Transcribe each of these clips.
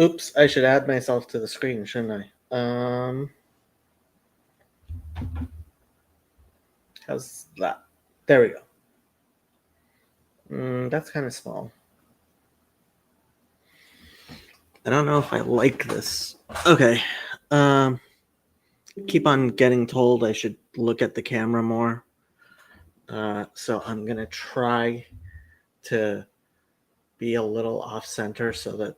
Oops, I should add myself to the screen, shouldn't I? How's that? There we go. That's kind of small. I don't know if I like this. Okay. Keep on getting told I should look at the camera more. So I'm going to try to be a little off center so that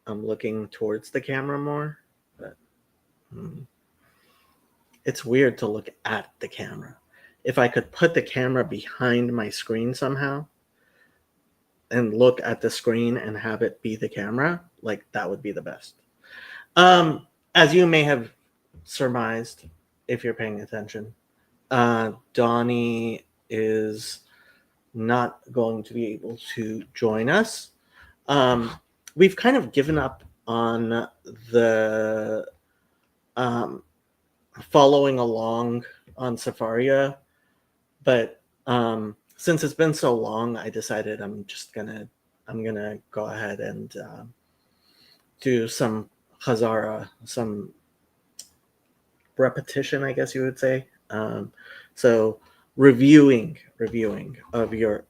I'm looking towards the camera more. But it's weird to look at the camera. If I could put the camera behind my screen somehow and look at the screen and have it be the camera, like that would be the best. As you may have surmised, if you're paying attention, Donnie is not going to be able to join us. We've kind of given up on the following along on Safaria, but since it's been so long, I decided I'm gonna go ahead and do some Hazara, some repetition, I guess you would say. So reviewing of your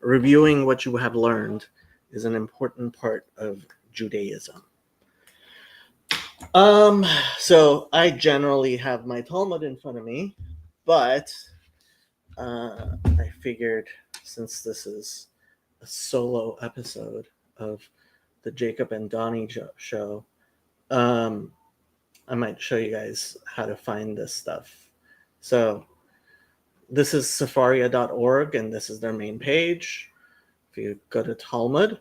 reviewing what you have learned is an important part of Judaism. So I generally have my Talmud in front of me, but I figured since this is a solo episode of the Jacob and Donnie show, I might show you guys how to find this stuff. So this is safaria.org, and this is their main page. If you go to Talmud,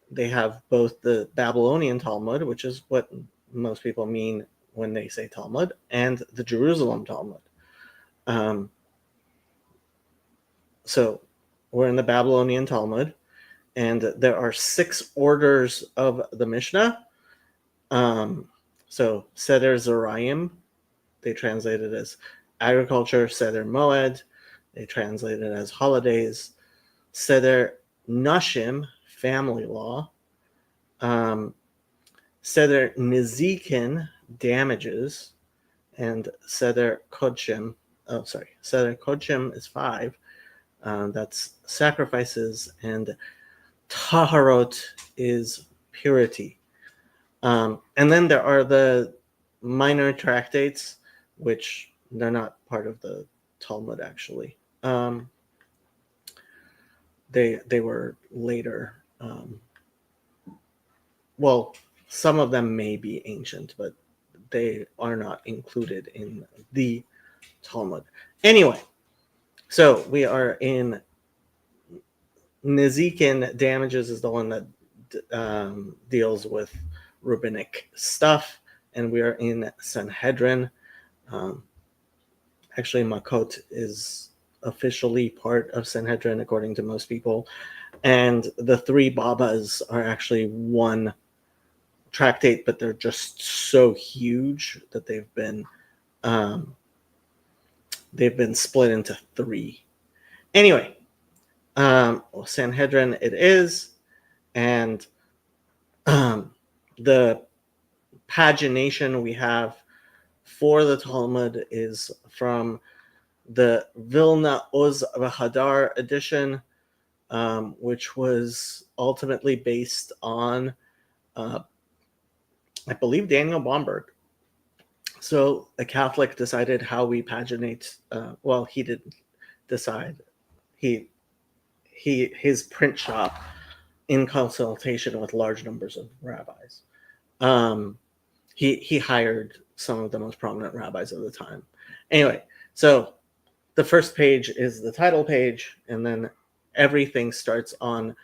they have both the Babylonian Talmud, which is what most people mean when they say Talmud, and the Jerusalem Talmud. So we're in the Babylonian Talmud, and there are 6 orders of the Mishnah. So Seder Zerayim, they translate it as agriculture. Seder Moed, they translate it as holidays. Seder Nashim, family law. Seder Nizikin, damages. And Seder Kodshim, Seder Kodshim is 5. That's sacrifices, and Taharot is purity. And then there are the minor tractates, which they're not part of the Talmud, actually. They were later. Well, some of them may be ancient, but they are not included in the Talmud. Anyway, so we are in Nizikin. Damages is the one that deals with rabbinic stuff, and we are in Sanhedrin. Actually, Makot is officially part of Sanhedrin according to most people, and the 3 Babas are actually one tractate, but they're just so huge that they've been split into 3. Anyway, Sanhedrin it is, and the pagination we have for the Talmud is from the Vilna Oz V'Hadar edition, which was ultimately based on, I believe, Daniel Bomberg. So a Catholic decided how we paginate. Well, he didn't decide. His print shop, in consultation with large numbers of rabbis, he hired some of the most prominent rabbis of the time. Anyway, so the first page is the title page, and then everything starts on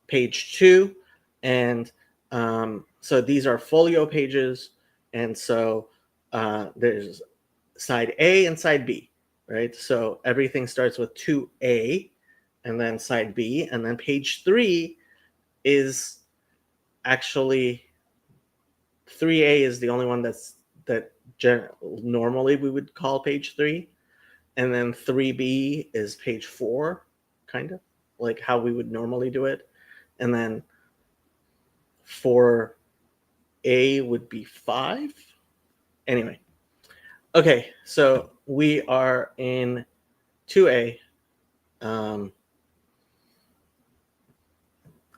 page 2. And so these are folio pages, and so there's side A and side B, right? So everything starts with 2A, and then side B, and then page 3 is actually 3A is the only one that normally we would call page 3, and then 3B is page 4, kind of like how we would normally do it, and then for A would be 5. Anyway, okay, so we are in 2A,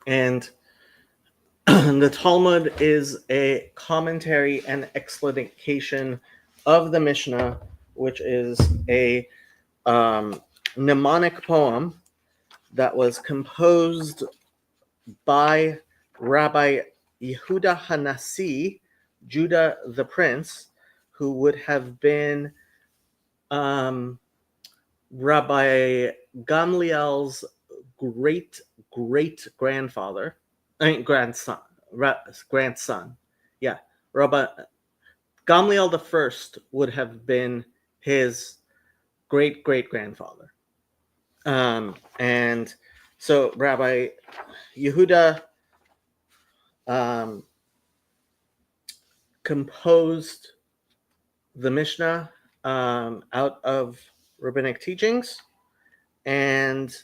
and the Talmud is a commentary and explanation of the Mishnah, which is a mnemonic poem that was composed by Rabbi Yehuda Hanassi, Judah the Prince, who would have been Rabbi Gamliel's great grandfather. I mean, grandson. Yeah, Rabbi Gamliel the First would have been his great grandfather. And so Rabbi Yehuda composed the Mishnah out of rabbinic teachings, and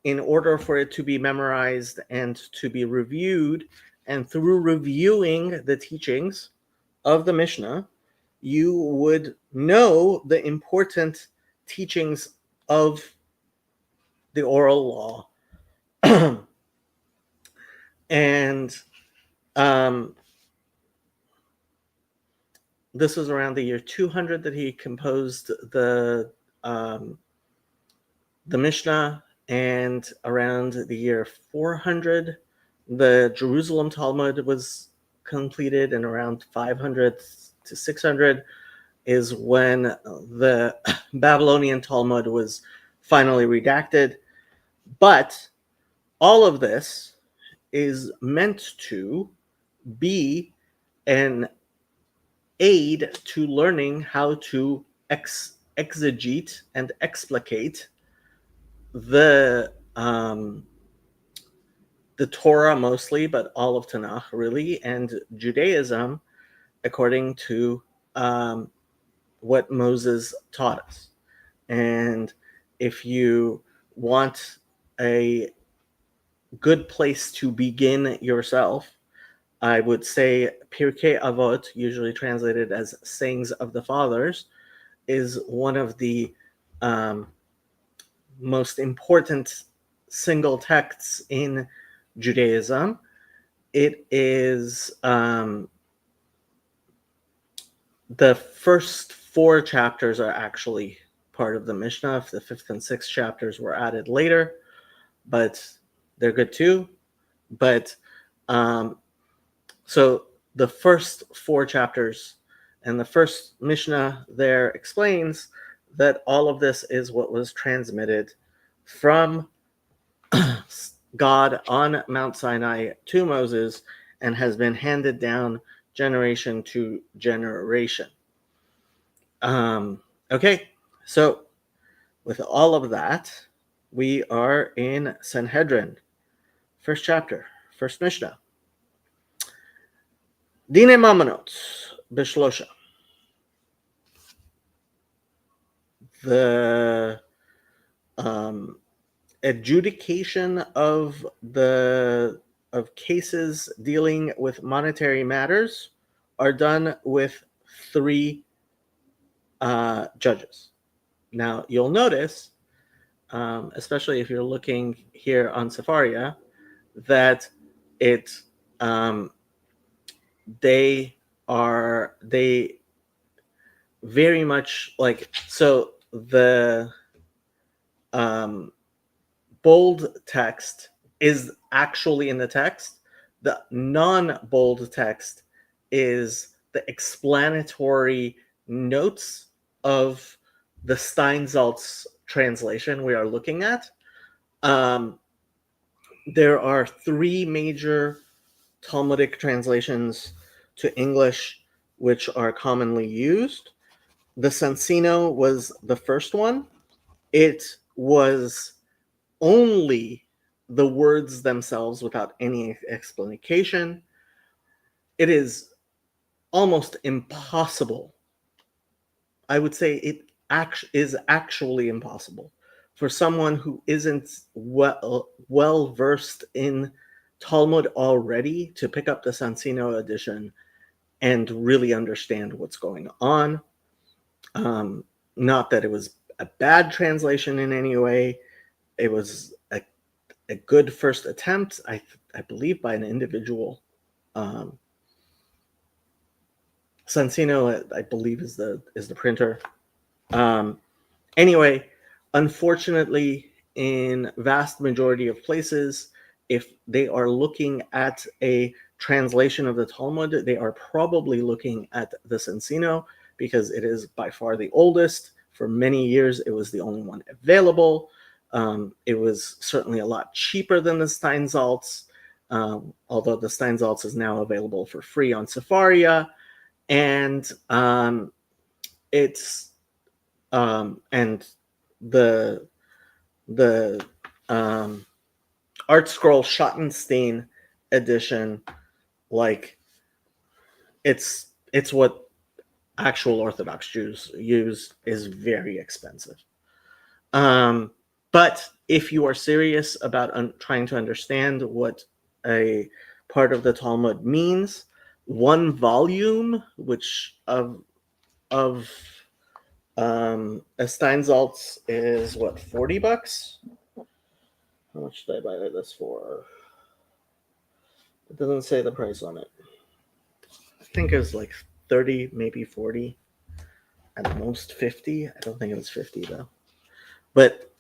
in order for it to be memorized and to be reviewed, and through reviewing the teachings of the Mishnah, you would know the important teachings of the oral law. And this was around the year 200 that he composed the Mishnah, and around the year 400, the Jerusalem Talmud was completed, and around 500 to 600 is when the Babylonian Talmud was finally redacted. But all of this is meant to be an aid to learning how to exegete and explicate the Torah mostly, but all of Tanakh really, and Judaism according to what Moses taught us. And if you want a good place to begin yourself, I would say Pirkei Avot, usually translated as Sayings of the Fathers, is one of the most important single texts in Judaism. It is the first 4 chapters are actually part of the Mishnah. The 5th and 6th chapters were added later, but they're good too. But so the first 4 chapters and the first Mishnah there explains that all of this is what was transmitted from God on Mount Sinai to Moses and has been handed down generation to generation. Okay, so with all of that, we are in Sanhedrin, first chapter, first Mishnah. Dine Mamonot Bishlosha. The adjudication of cases dealing with monetary matters are done with 3 judges. Now you'll notice, especially if you're looking here on Sefaria, that it they very much like, so the bold text is actually in the text. The non-bold text is the explanatory notes of the Steinsaltz translation we are looking at. There are 3 major Talmudic translations to English which are commonly used. The Sensino was the first one. It was only the words themselves without any explanation. It is almost impossible. I would say it is actually impossible for someone who isn't well versed in Talmud already to pick up the Sansino edition and really understand what's going on. Not that it was a bad translation in any way. It was a good first attempt, I believe, by an individual. Sansino, I believe, is the printer. Anyway, unfortunately, in vast majority of places, if they are looking at a translation of the Talmud, they are probably looking at the Sansino because it is by far the oldest. For many years, it was the only one available. It was certainly a lot cheaper than the Steinsaltz, although the Steinsaltz is now available for free on Sefaria. And it's and the Art Scroll Schottenstein edition, like it's what actual Orthodox Jews use, is very expensive. But if you are serious about trying to understand what a part of the Talmud means, one volume, which of a Steinsaltz is what, $40? How much did I buy this for? It doesn't say the price on it. I think it was like 30, maybe 40, at most 50. I don't think it was 50 though. But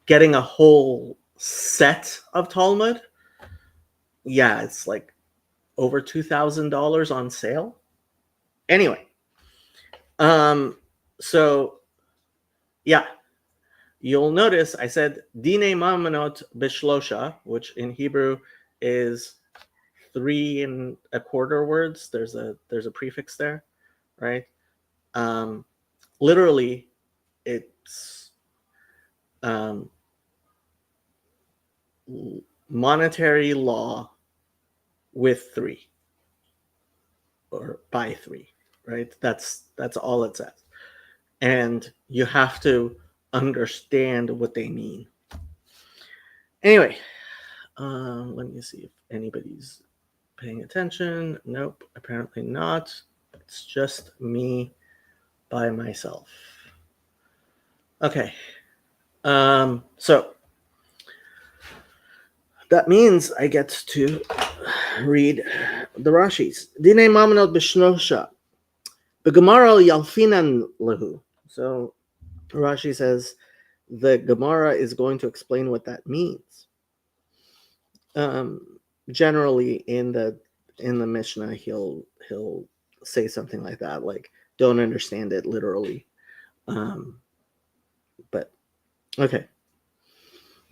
getting a whole set of Talmud, yeah, it's like over $2,000 on sale. Anyway, so yeah, you'll notice I said Dine Mamonot Bishlosha, which in Hebrew is 3 1/4 words. There's a prefix there, right? Literally, it's monetary law with 3 or by 3, right? That's all it says, and you have to understand what they mean. Anyway, let me see if anybody's paying attention. Nope, apparently not. It's just me by myself. Okay. So that means I get to read the Rashis. Dine Mamonot B'Shnosha. B'Gemara Yalfinan Lehu. So Rashi says the Gemara is going to explain what that means. Generally in the Mishnah, he'll say something like that, like, don't understand it literally. But okay.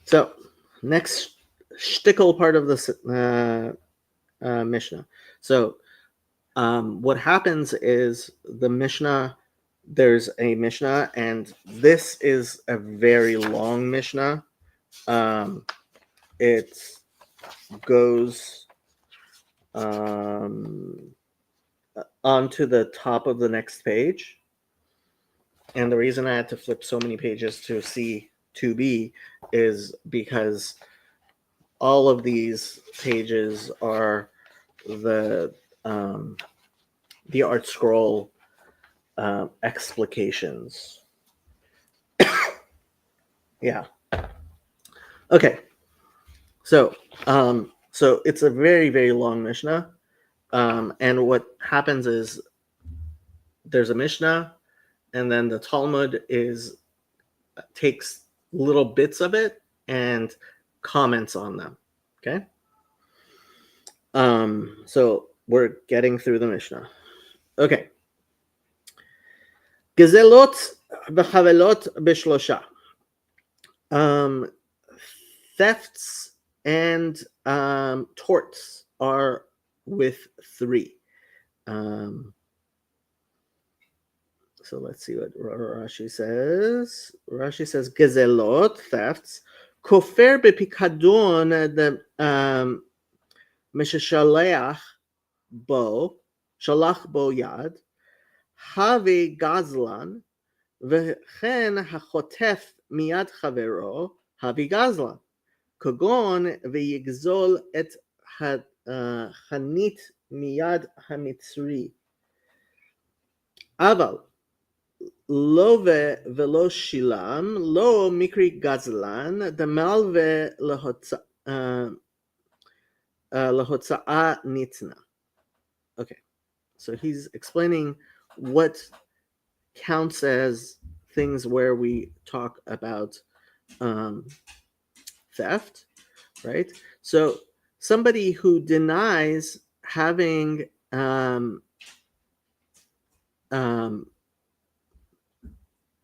So next shtickle part of the Mishnah. So what happens is the Mishnah, there's a Mishnah, and this is a very long Mishnah. It goes onto the top of the next page. And the reason I had to flip so many pages to see 2b is because all of these pages are the Art Scroll explications. Yeah. Okay. So it's a very, very long Mishnah. And what happens is there's a Mishnah, and then the Talmud takes little bits of it and comments on them. Okay. So we're getting through the Mishnah. Okay. Gezelot v'chavelot b'shlosha. Thefts and torts are with 3. So let's see what Rashi says. Rashi says gezelot, thefts, kofer bepikadon, the mishashaleach bo, shalach bo yad, have gazlan, v'chen hachotef miyad chavero, have gazlan, kogon v'yigzol et hanit miyad hamitzri. Aval lo velo shilam lo mikri gazlan demalve lahotza'a nitna. Okay, so he's explaining what counts as things where we talk about theft, right? So somebody who denies having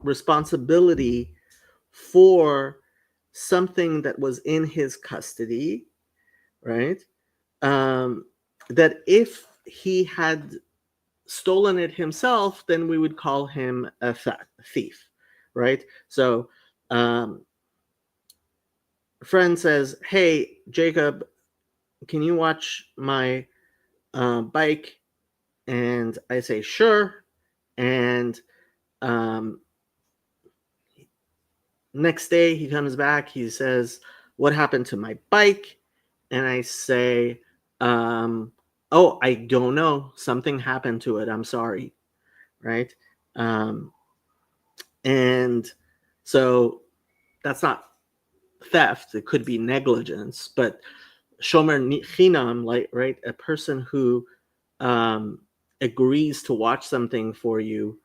responsibility for something that was in his custody, right? That if he had stolen it himself, then we would call him a thief, right? So, friend says, "Hey, Jacob, can you watch my bike?" And I say, "Sure." And next day he comes back. He says, "What happened to my bike?" And I say, "Oh, I don't know. Something happened to it. I'm sorry." Right? And so that's not theft. It could be negligence, but shomer chinam, like, right, a person who agrees to watch something for you.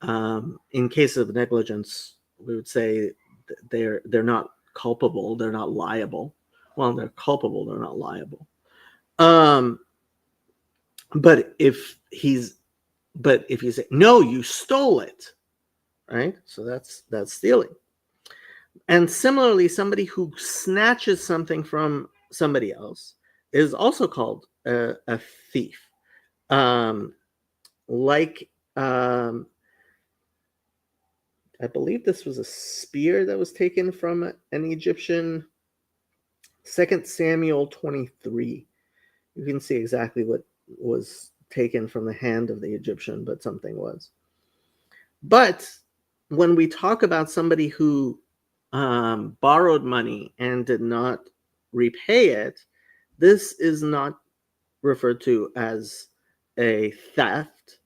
In case of negligence, we would say they're not culpable. They're not liable. Well, they're culpable. They're not liable. But if you say no, you stole it, right? So that's stealing. And similarly, somebody who snatches something from somebody else is also called a thief. Like, I believe this was a spear that was taken from an Egyptian. 2 Samuel 23. You can see exactly what was taken from the hand of the Egyptian, but something was. But when we talk about somebody who borrowed money and did not repay it, this is not referred to as a theft,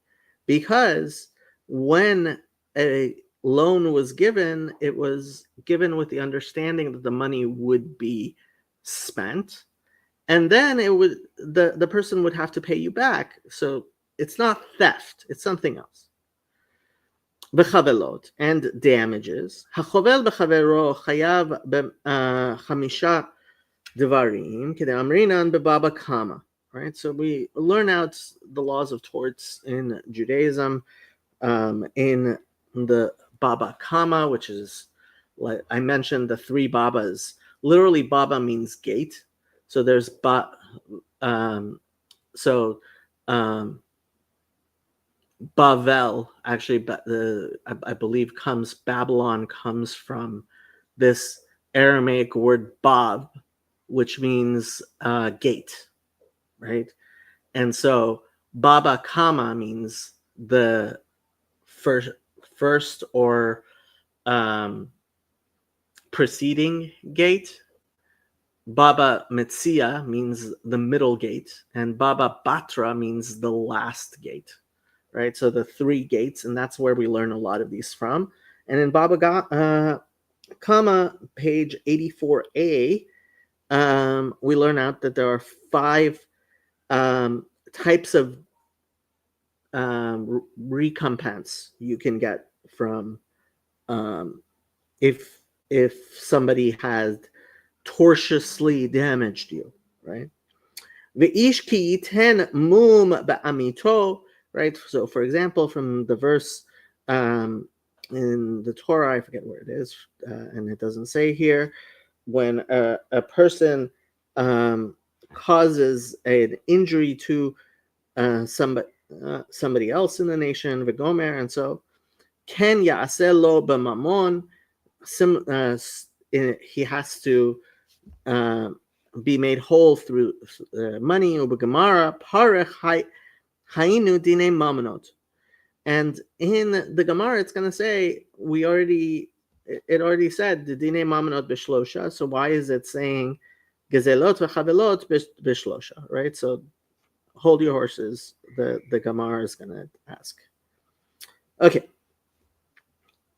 because when a loan was given, it was given with the understanding that the money would be spent, and then it would the person would have to pay you back. So it's not theft, it's something else. וחבלות and damages. החובל בחברו חייב בחמישה דברים כדאמרינן בבבא קמא. Right, so we learn out the laws of torts in Judaism in the Baba Kama, which is, like I mentioned, the three Babas. Literally, Baba means gate. So there's Bavel, actually, I believe Babylon comes from this Aramaic word Bab, which means gate, right? And so Baba Kama means the first or preceding gate. Baba Metzia means the middle gate, and Baba Batra means the last gate, right? So the three gates, and that's where we learn a lot of these from. And in Baba Kama, page 84a, we learn out that there are 5 types of recompense you can get from if somebody has tortiously damaged you, right? Ve'ish ki yiten mum ba'amito, right? So, for example, from the verse in the Torah, I forget where it is, and it doesn't say here, when a person causes an injury to somebody else in the nation, v'gomer, and so ken ya'aseh lo b'mamon, he has to be made whole through money. Ubegamara parech hainu dine mamonot. And in the Gemara, it's going to say it already said the dine mamonot b'shlosha. So why is it saying Gezelot v'chavelot b'shlosha, right? So hold your horses. The Gemara is going to ask. Okay.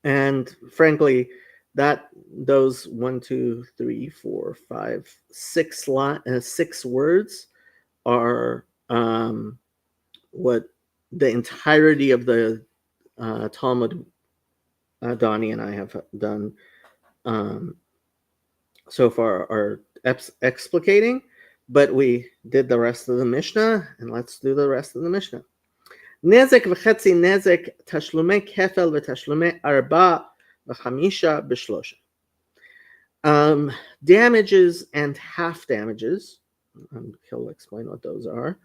And frankly, those 1, 2, 3, 4, 5, 6 6 words are what the entirety of the Talmud Donnie and I have done so far are explicating, but we did the rest of the Mishnah, and let's do the rest of the Mishnah. Nezek v'chetzi nezek tashlumei kefel v'tashlumei arba v'chamisha b'shlosha. Damages and half damages. He'll explain what those are.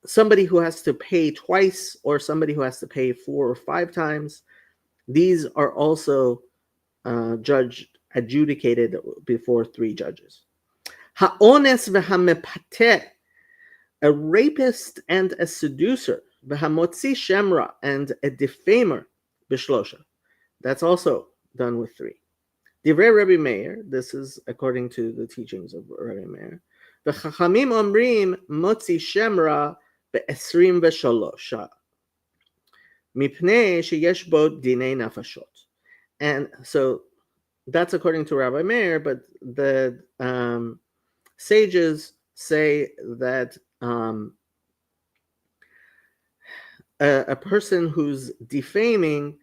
Somebody who has to pay twice or somebody who has to pay 4 or 5 times. These are also adjudicated before 3 judges. Ha'ones v'hamepateh, a rapist and a seducer, v'hamotzi shemra, and a defamer, b'shlosha. That's also done with 3. Divrei Rabbi Meir, this is according to the teachings of Rabbi Meir. V'chachamim omrim motzi shemra be'esrim v'shalosha, mipnei sheyesh bo dinei nafashot. And so that's according to Rabbi Meir, but the sages say that a person who's defaming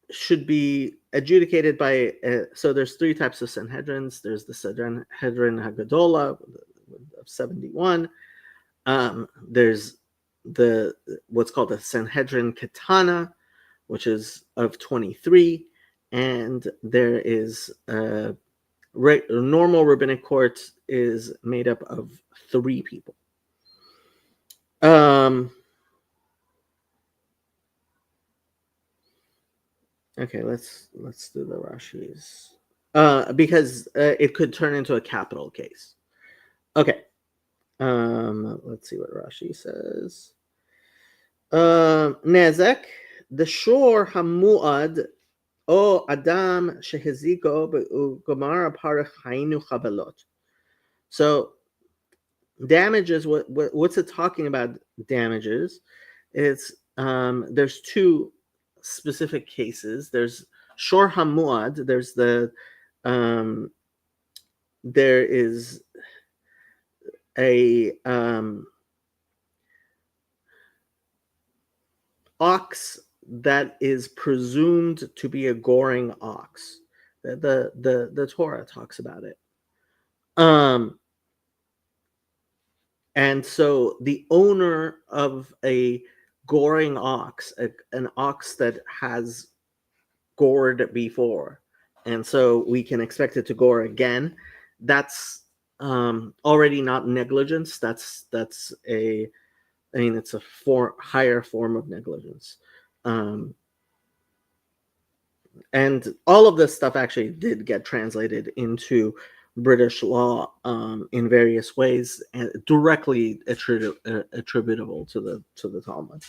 should be adjudicated by, so there's 3 types of Sanhedrins. There's the Sanhedrin Hagadola of 71. There's what's called the Sanhedrin Katana, which is of 23. And there is a normal rabbinic court is made up of 3 people. Okay, let's do the Rashi's because it could turn into a capital case. Okay, let's see what Rashi says. Nezek, the shor hamuad o adam sheheziko be'ugomar parach hainu chavelot. So damages. What's it talking about? Damages. It's there's 2 specific cases. There's shor hamuad. There's there is a ox that is presumed to be a goring ox. The Torah talks about it. And so the owner of a goring ox, an ox that has gored before, and so we can expect it to gore again, that's already not negligence. It's a higher form of negligence. And all of this stuff actually did get translated into British law in various ways, and directly attributable to the Talmud.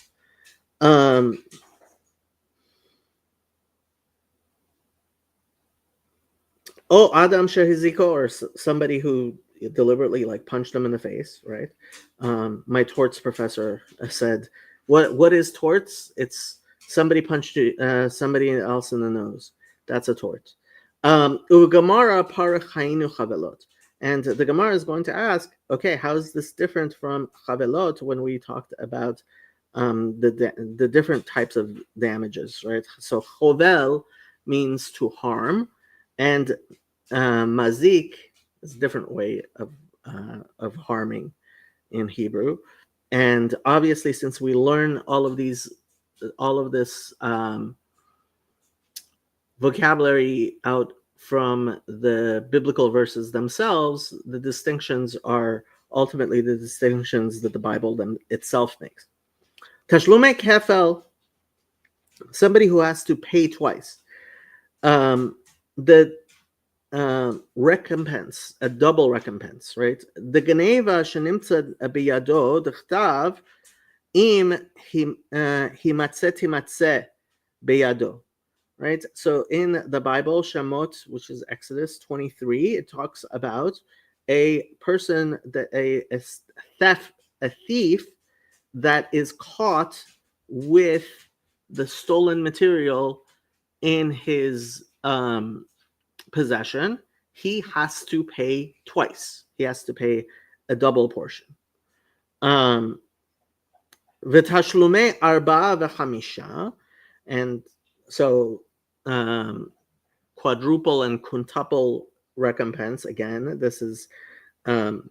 Adam Shehiziko, or somebody who deliberately punched him in the face, right? My torts professor said, "What is torts? It's somebody punched somebody else in the nose. That's a tort." Ugamara parach hainu chavelot, and the Gemara is going to ask, okay, how is this different from chavelot when we talked about the different types of damages, right? So chovel means to harm, and mazik is a different way of harming in Hebrew. And obviously, since we learn all of this vocabulary out from the biblical verses themselves, the distinctions are ultimately the distinctions that the Bible itself makes. Tashlume kefel, somebody who has to pay twice. The recompense, a double recompense, right? The geneva shenimtzad biyado d'chtav im himatzeh biyado. right? So in the Bible, Shemot, which is Exodus 23, it talks about a person that a thief that is caught with the stolen material in his possession. He has to pay twice. He has to pay a double portion. V'tashlume arba v'chamisha, and so quadruple and quintuple recompense. Again, this is in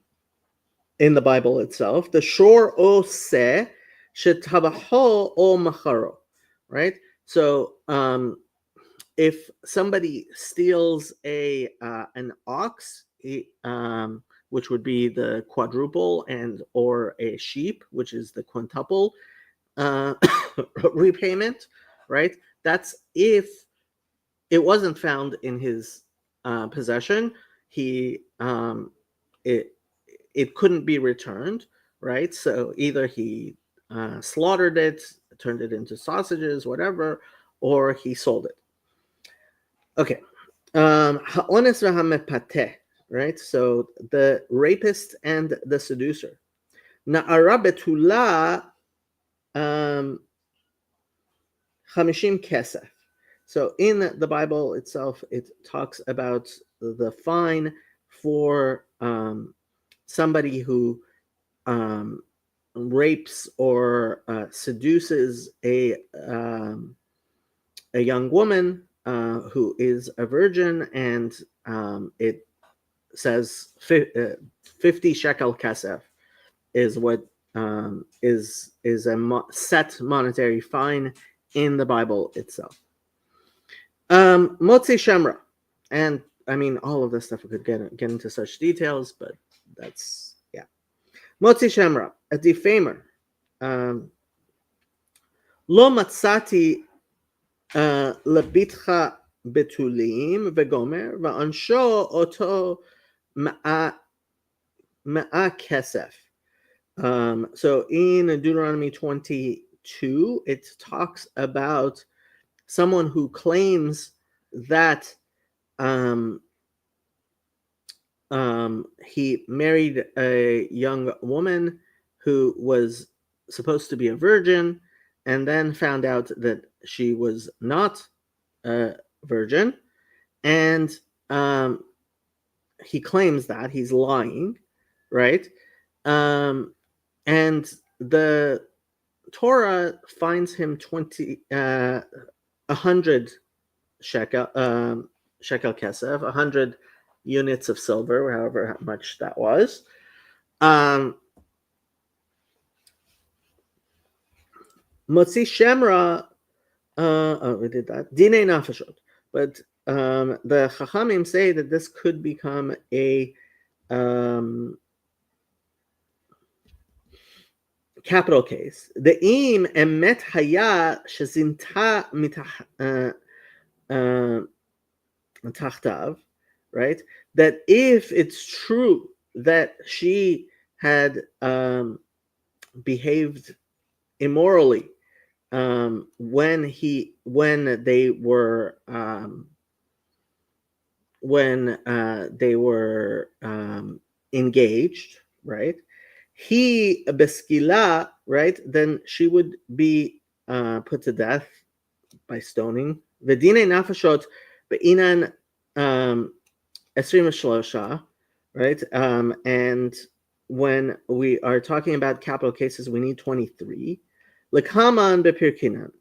the Bible itself. The shor o se shetabaho o macharo, right? So if somebody steals an ox, which would be the quadruple, and or a sheep, which is the quintuple repayment, right? That's if it wasn't found in his possession. It couldn't be returned, right? So either he slaughtered it, turned it into sausages, whatever, or he sold it. Okay. Ha'ones v'hamepateh, right? So the rapist and the seducer. Na'ara betula 50 kesef. So in the Bible itself, it talks about the fine for somebody who rapes or seduces a young woman who is a virgin, and it says 50 shekel kesef is what is a set monetary fine in the Bible itself. Motzi Shemra, and I mean all of this stuff we could get into such details, but that's Motzi Shemra, a defamer. Lo matzati לבטחה בתולים וגומר, ועונשו אותו 100 kesef. So in Deuteronomy 22, it talks about someone who claims that he married a young woman who was supposed to be a virgin, and then found out that she was not a virgin, and he claims that he's lying, right? And the Torah finds him 100 shekel kesef, 100 units of silver, however much that was. Motzi Shemra, we did that. Dinei nafashot. But the Chachamim say that this could become a capital case. The im emet haya shezinta tachtav, right? That if it's true that she had behaved immorally when they were engaged, right? He beskila, right? Then she would be put to death by stoning. V'dinei nafashot be'inan 23, right? And when we are talking about capital cases, we need 23. Lekaman bepirkinan,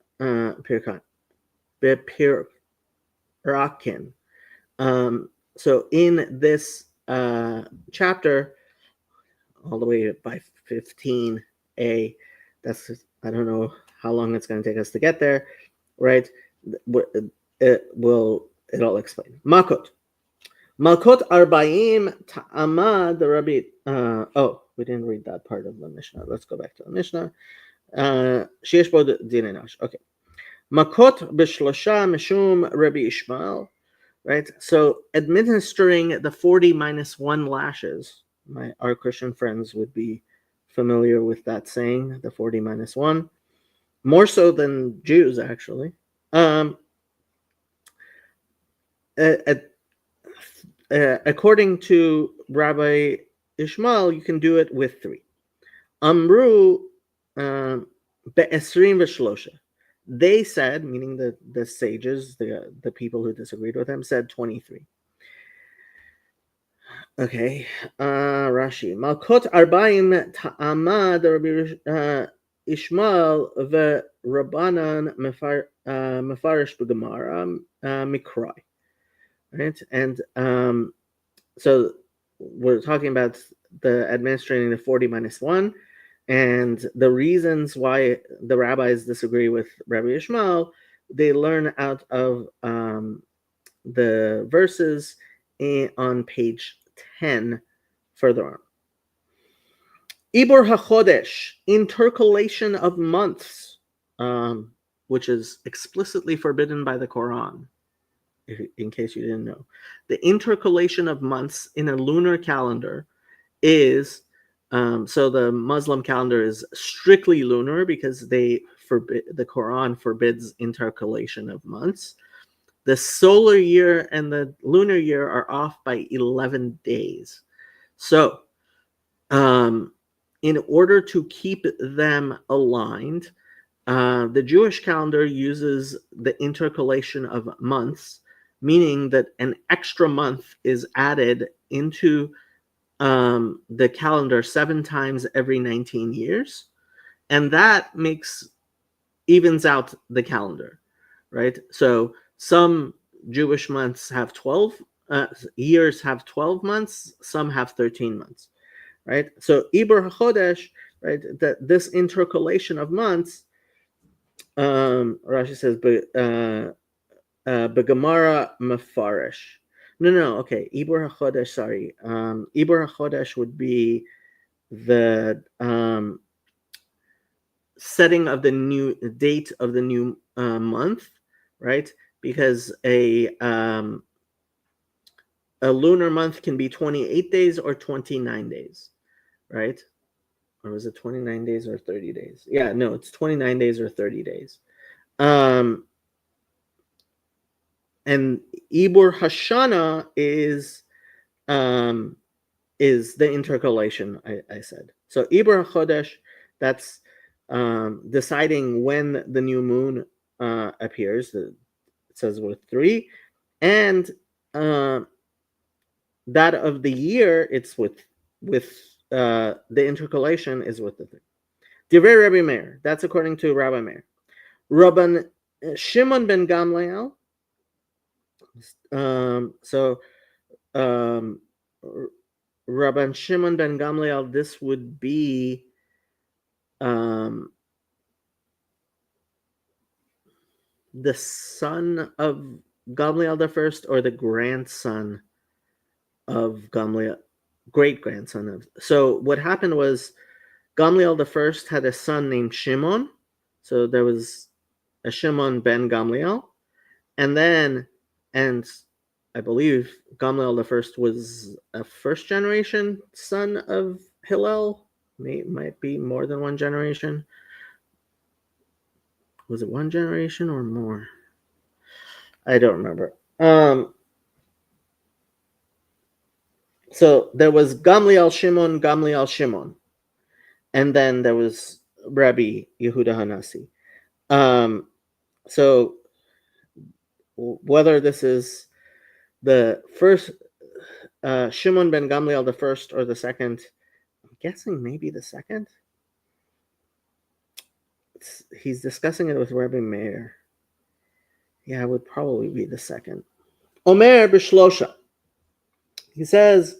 bepirakin. So in this chapter, all the way by 15a, that's, I don't know how long it's going to take us to get there, right? It'll explain. Makot arba'im ta'amad rabbi. We didn't read that part of the Mishnah. Let's go back to the Mishnah. Sheyesh bo dinei nash. Okay. Makot b'shlosha mishum Rabbi Ishmael. Right. So administering the 40 minus 1 lashes. Our Christian friends would be familiar with that saying, the 40 minus 1. More so than Jews, actually. according to Rabbi Ishmael, you can do it with 3. Amru be'esrim v'shlosha. They said, meaning the sages, the people who disagreed with him, said 23. Okay, Rashi. Malkot arba'im ta'amad Rabbi Ishmael ve'Rabbanan mefarish b'Gemara mikrai. Right, and so we're talking about the administrating the 40 minus 1, and the reasons why the rabbis disagree with Rabbi Ishmael, they learn out of the verses on page 10 further on. Ibor HaChodesh, intercalation of months, which is explicitly forbidden by the Quran, in case you didn't know. The intercalation of months in a lunar calendar is, so the Muslim calendar is strictly lunar because the Quran forbids intercalation of months. The solar year and the lunar year are off by 11 days. So, in order to keep them aligned, the Jewish calendar uses the intercalation of months, meaning that an extra month is added into the calendar 7 times every 19 years, and that evens out the calendar, right? So some Jewish months have 12 years, have 12 months, some have 13 months, right? So Ibor HaChodesh, right, that this intercalation of months, Rashi says, Begamara Mefarish. No, okay. Ibor HaChodesh, sorry. Ibor HaChodesh would be the setting of the new date of the new month, right? Because a lunar month can be 28 days or 29 days, right? Or was it 29 days or 30 days? Yeah, no, it's 29 days or 30 days. And Ibor Hashana is the intercalation, I said. So Ibor Chodesh, that's deciding when the new moon appears. It says with 3. And that of the year, it's with the intercalation is with the 3. Divrei Rabbi Meir, that's according to Rabbi Meir. Rabban Shimon ben Gamliel, Rabban Shimon ben Gamliel, this would be the son of Gamliel the first, or the grandson of Gamliel, great grandson of. So what happened was Gamliel the first had a son named Shimon. So there was a Shimon ben Gamliel, and I believe Gamliel the first was a first generation son of Hillel. Might be more than one generation. Was it one generation or more? I don't remember. So there was Gamliel Shimon, and then there was Rabbi Yehuda Hanasi. So whether this is the first Shimon ben Gamliel the first or the second, I'm guessing maybe the second. He's discussing it with Rabbi Meir. Yeah, it would probably be the second. Omer b'shlosha. He says,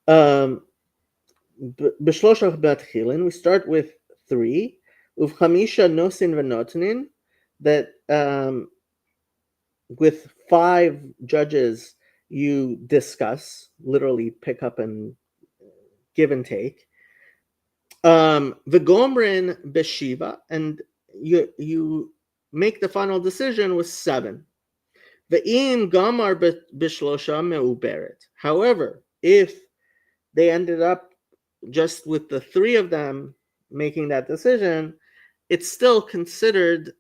b'shlosha b'atchilin. We start with 3. Uvchamisha nosin v'notnin. That with 5 judges you discuss, literally pick up and give and take. V'gomrin b'shiva, and you make the final decision with 7. Ve'im gamar b'shlosha me'uberet. However, if they ended up just with the 3 of them making that decision, it's still considered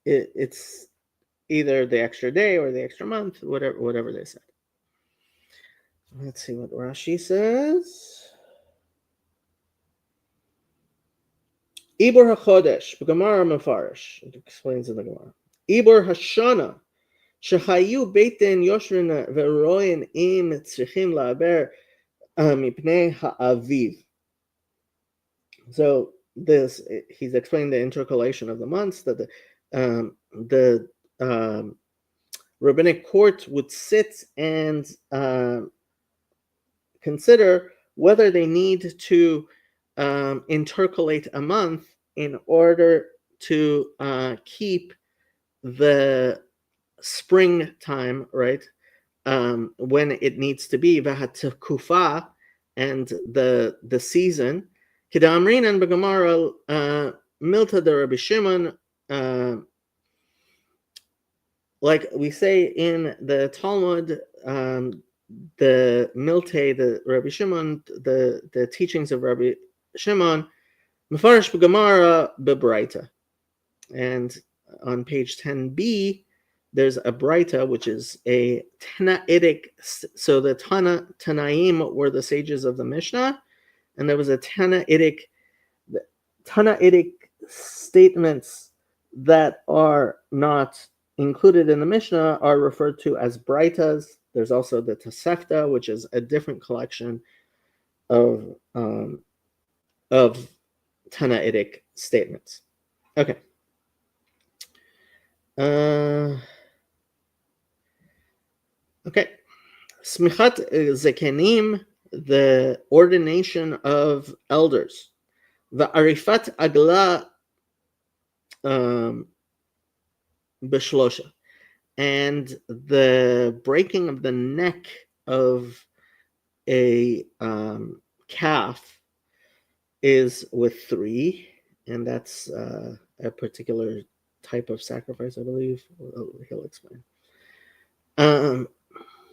it's either the extra day or the extra month, whatever they said. Let's see what Rashi says. Ibor HaChodesh, B'Gemara Mefarish. It explains in the Gemara. Ibor HaShana, Shechayu Beitin Yoshrin Ve'roin Im Tzrichim La'aber Mipnei Ha'aviv. So this, he's explaining the intercalation of the months, that the rabbinic court would sit and consider whether they need to intercalate a month in order to keep the springtime, right, when it needs to be, kufa, and the season. Kidamrin and Begamara Milta de Rabbi Shimon, like we say in the Talmud, the Milte, the Rabbi Shimon, the teachings of Rabbi Shimon, Mefarish Begamara Bebraita. And on page 10b, there's a Braita, which is a Tanaitic. So the Tanaim were the sages of the Mishnah, and there was a Tanaitic statements that are not included in the Mishnah are referred to as Braitas. There's also the Tosefta, which is a different collection of Tanaitic statements. Okay. Okay. Smichat Zekenim, the ordination of elders. The Arifat Agla Bishlosha, and the breaking of the neck of a calf is with 3, and that's a particular type of sacrifice, I believe. He'll explain.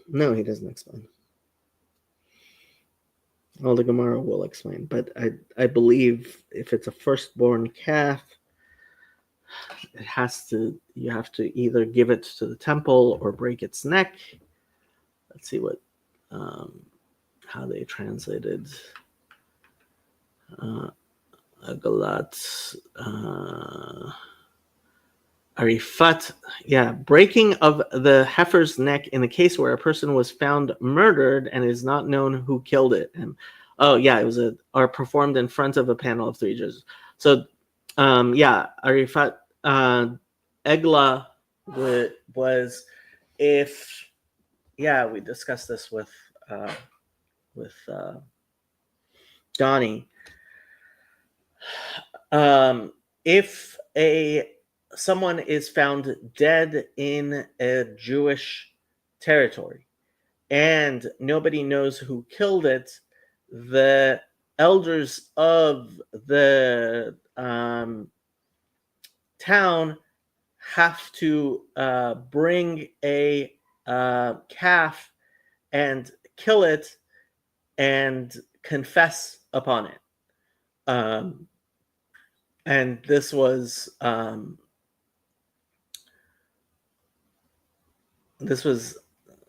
No, he doesn't explain. Well, the Gemara will explain, but I believe if it's a firstborn calf, you have to either give it to the temple or break its neck. Let's see what how they translated Agalat Arifat. Yeah, breaking of the heifer's neck in the case where a person was found murdered and it is not known who killed it. And it was or performed in front of a panel of 3 judges. So Arifat Egla was if we discussed this with Donnie. If someone is found dead in a Jewish territory and nobody knows who killed it, the elders of the town have to bring a calf and kill it and confess upon it. And this was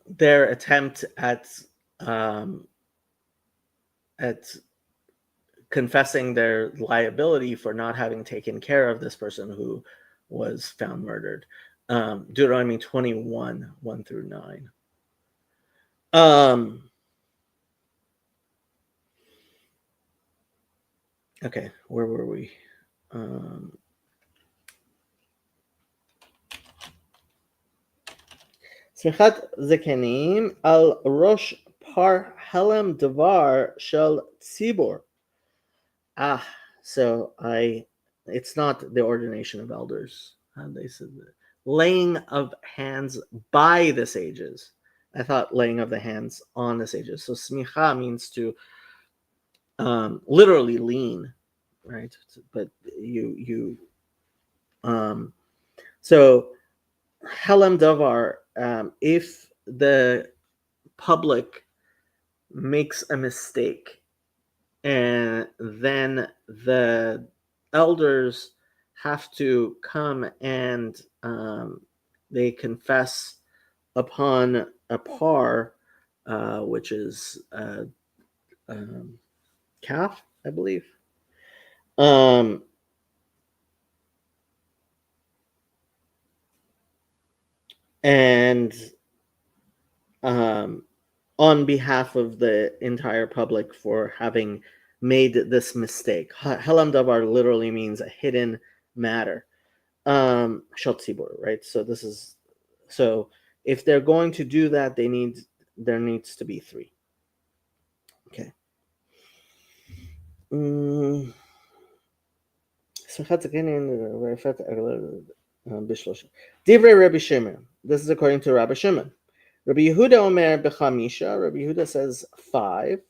their attempt at confessing their liability for not having taken care of this person who was found murdered. Deuteronomy 21, 1 through 9. Okay, where were we? Smichat Zekenim al Rosh Par Helem Devar Shel Tzibor. So it's not the ordination of elders. They said laying of hands by the sages. I thought laying of the hands on the sages. So smicha means to literally lean, right? But you so Helem Davar, if the public makes a mistake and then the elders have to come and they confess upon a par, which is calf, I believe. Um, and on behalf of the entire public for having made this mistake. Helam davar literally means a hidden matter. Shel tzibur, right? So if they're going to do that, there needs to be three. Okay. Divrei Rabbi Shimon. This is according to Rabbi Shimon. Rabbi Yehuda Omer b'chamisha. Rabbi Yehuda says 5.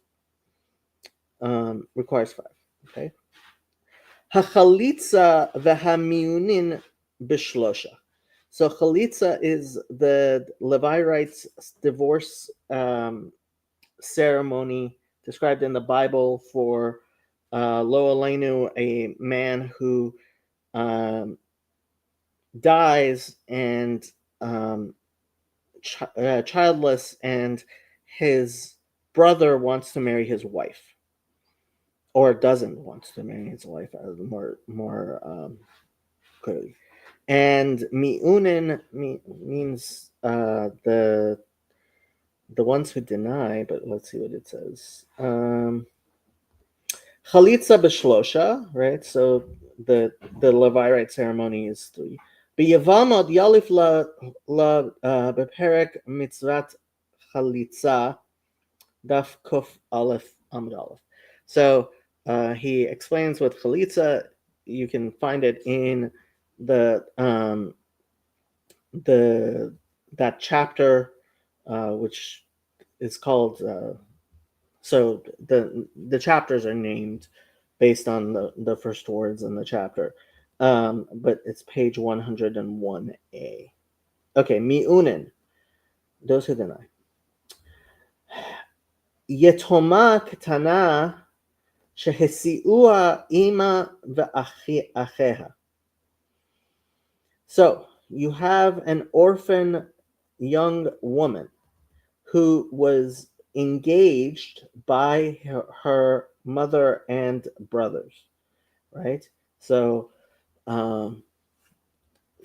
Requires 5. Okay. Hachalitza v'hamiunin b'shlosha. So chalitza is the Levirate divorce ceremony described in the Bible for Lo Aleinu, a man who dies and childless, and his brother wants to marry his wife, or doesn't want to marry his wife, more clearly. And mi'unin means the ones who deny, but let's see what it says. Chalitza b'shlosha, right? So the Levirate ceremony is 3. B'yavamot yalif la beperek mitzvat chalitza daf kuf aleph amud aleph. So he explains what chalitza. You can find it in the that chapter, which is called. So the chapters are named based on the first words in the chapter, but it's page 101a. Okay, mi'unin, those who deny. Yetoma ketana shehesiua ima ve'acheha. So you have an orphan young woman who was engaged by her mother and brothers, right? So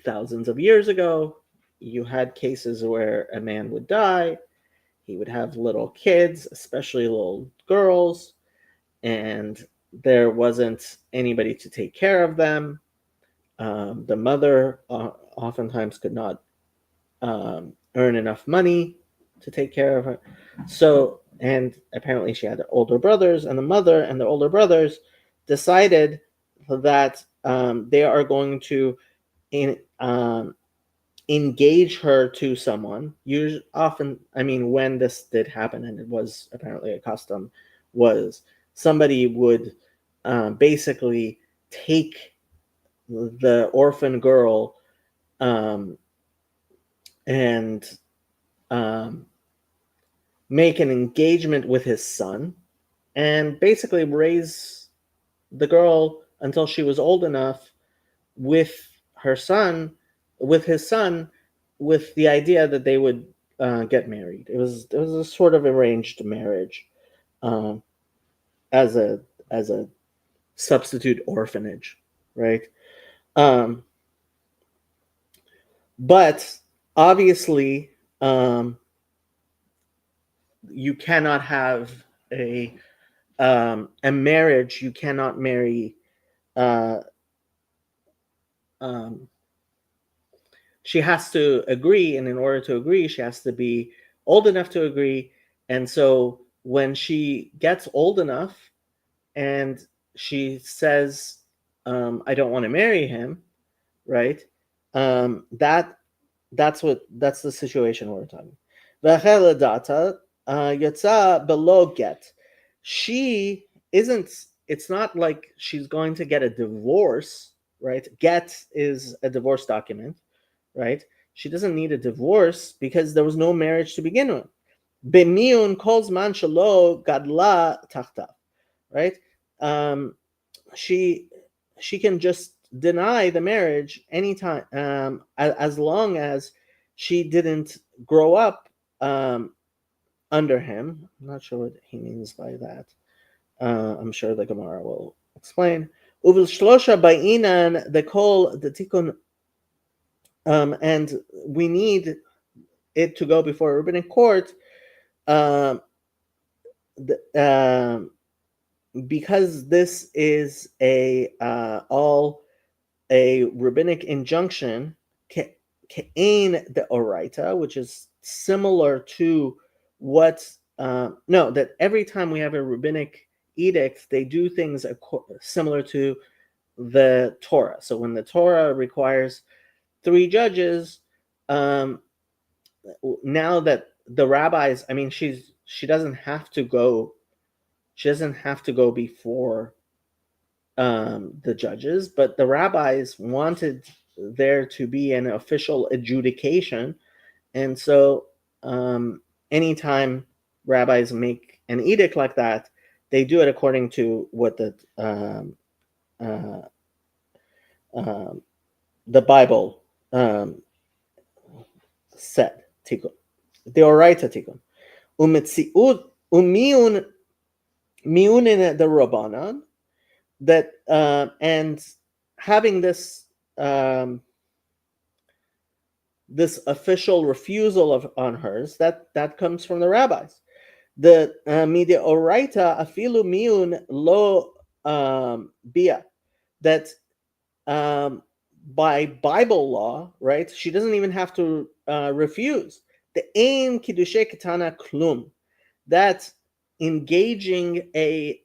thousands of years ago, you had cases where a man would die, he would have little kids, especially little girls, and there wasn't anybody to take care of them. The mother oftentimes could not earn enough money to take care of her. So, and apparently she had older brothers, and the mother and the older brothers decided that they are going to engage her to someone. When this did happen, and it was apparently a custom, was somebody would basically take the orphan girl and make an engagement with his son and basically raise the girl until she was old enough with his son, with the idea that they would get married. It was a sort of arranged marriage, as a substitute orphanage, right? But obviously, you cannot have a marriage. You cannot marry. She has to agree, and in order to agree, she has to be old enough to agree. And so when she gets old enough and she says, I don't want to marry him, right? That's the situation we're talking. Data yatsa below get. She isn't. It's not like she's going to get a divorce, right? Get is a divorce document, right? She doesn't need a divorce because there was no marriage to begin with. Bemiun calls man shalo gadla tachta, right? She can just deny the marriage anytime, as long as she didn't grow up under him. I'm not sure what he means by that. I'm sure the Gemara will explain. Uvil shlosha ba'inan the kol the tikkun, and we need it to go before a rabbinic court, um, because this is all a rabbinic injunction, ke'ain the oraita, which is similar to what no, that every time we have a rabbinic edict, they do things similar to the Torah. So when the Torah requires 3 judges, now that the rabbis, I mean, she doesn't have to go before the judges, but the rabbis wanted there to be an official adjudication, and so anytime rabbis make an edict like that, they do it according to what the Bible said. Tikkun, the Oraita Tikkun, umetziut umiun miunin the Rabbanan, that and having this this official refusal on hers, that comes from the rabbis. The media oraita afilu miun lo bia, that by Bible law, right? She doesn't even have to refuse. The aim kiddushe ketana klum, that engaging a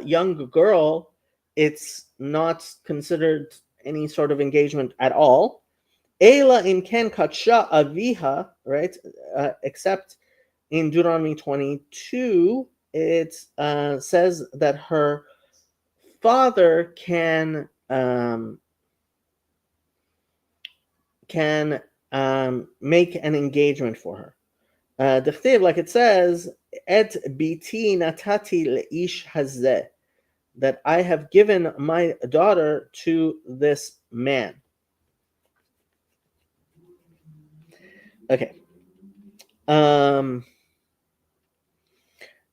young girl, it's not considered any sort of engagement at all. Ela im ken katsha aviha, right? Except in Deuteronomy 22, it says that her father can make an engagement for her. The like it says, et biti natati leish hazeh, that I have given my daughter to this man. Okay.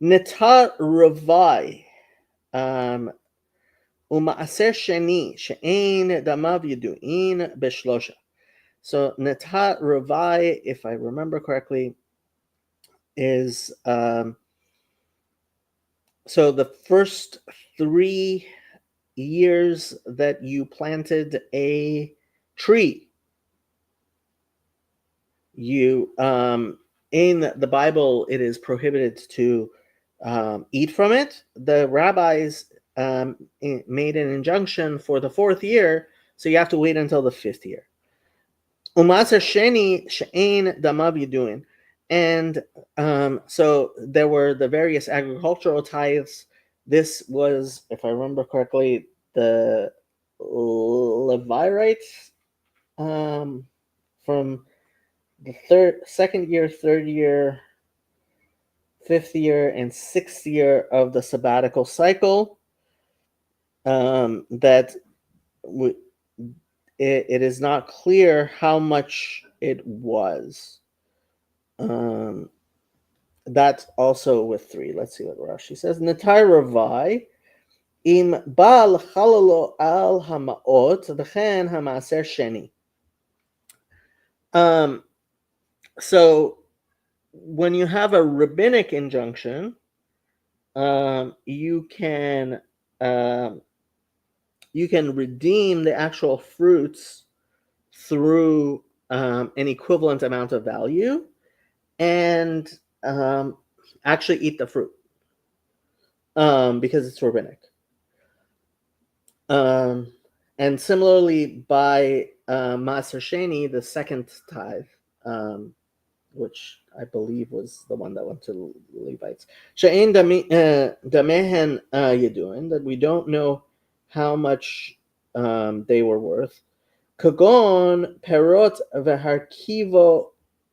Netar ravai umaaser sheni she'ein damav yedu'in beshlosha. So netar ravai, if I remember correctly, is so the first 3 years that you planted a tree, you in the Bible it is prohibited to eat from it. The rabbis made an injunction for the 4th year, so you have to wait until the 5th year. Umaser sheni she'ein damav yeduin. And so there were the various agricultural tithes. This was, if I remember correctly, the Levirites from the 2nd year, 3rd year, 5th year, and 6th year of the sabbatical cycle. That it is not clear how much it was. That's also with 3. Let's see what Rashi says. Netar ravai im bal chalalo al hamaot v'chen hamaser sheni. So when you have a rabbinic injunction, you can redeem the actual fruits through an equivalent amount of value, and actually eat the fruit because it's rabbinic. And similarly, by Maaser Sheni, the 2nd tithe, which I believe was the one that went to the Levites. She'ein damehen yeduin, that we don't know how much they were worth. Kagon perot veharkivo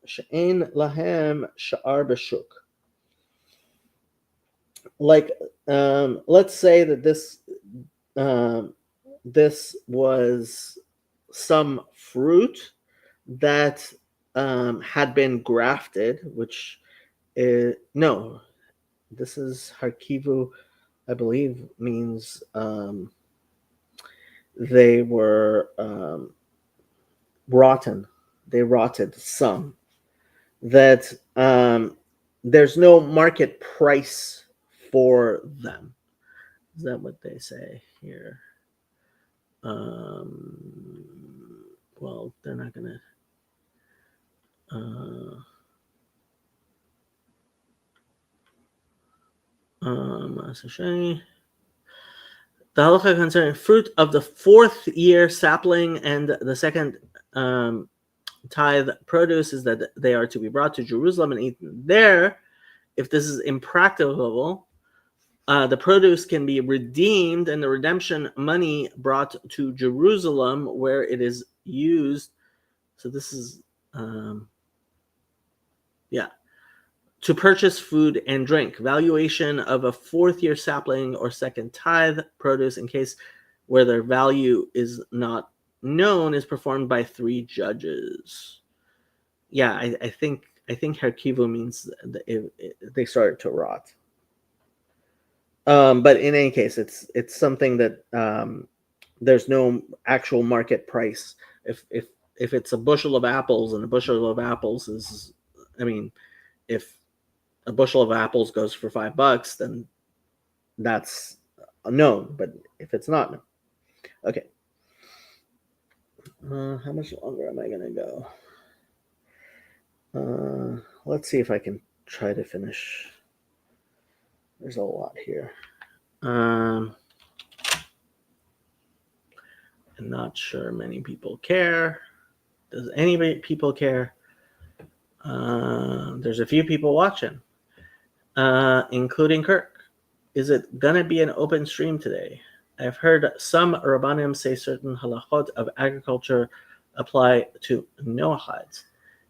she'ein lahem sha'ar b'shuk. Like, let's say that this was some fruit that had been grafted, which no, this is Harkivu, I believe, means they were rotten. They rotted some. That there's no market price for them. Is that what they say here? Well, they're not gonna. The halacha concerning fruit of the fourth year sapling and the second tithe produce is that they are to be brought to Jerusalem and eaten there. If this is impracticable, the produce can be redeemed and the redemption money brought to Jerusalem where it is used. So this is, to purchase food and drink. Valuation of a fourth year sapling or second tithe produce in case where their value is not known is performed by 3 judges. Yeah, I think Herkivu means that they started to rot. But in any case, it's something that there's no actual market price. If it's a bushel of apples, and a bushel of apples is, I mean, if a bushel of apples goes for $5, then that's known. But if it's not known, okay. How much longer am I gonna go? Let's see if I can try to finish. There's a lot here. I'm not sure many people care. Does anybody people care? There's a few people watching, including Kirk. Is it gonna be an open stream today? I've heard some Rabbanim say certain halachot of agriculture apply to Noahides,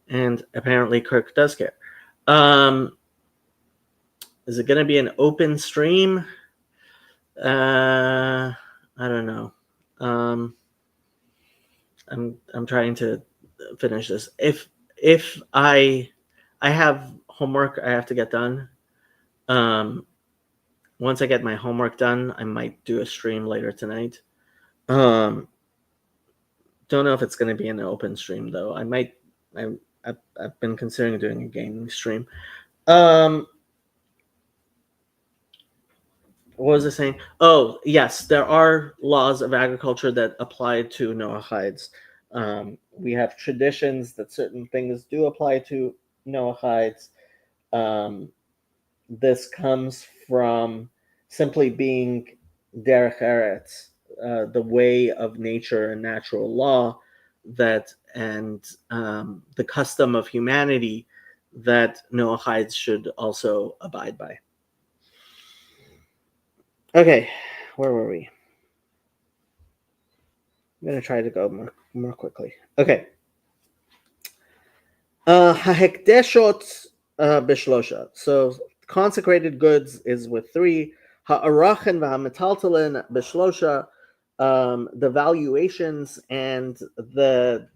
and apparently Kirk does care. Is it gonna be an open stream? I don't know. I'm trying to finish this. If I have homework I have to get done. Once I get my homework done, I might do a stream later tonight. Don't know if it's going to be an open stream though. I might. I've been considering doing a gaming stream. What was I saying? Oh, yes, there are laws of agriculture that apply to Noahides. We have traditions that certain things do apply to Noahides. This comes from simply being derech eretz, the way of nature and natural law, that and the custom of humanity that Noahides should also abide by. Okay, where were we? I'm going to try to go more quickly. Okay. Hahekdeshot bishlosha. So consecrated goods is with 3. Ha'arachen v'hametaltalin bishlosha. The valuations and the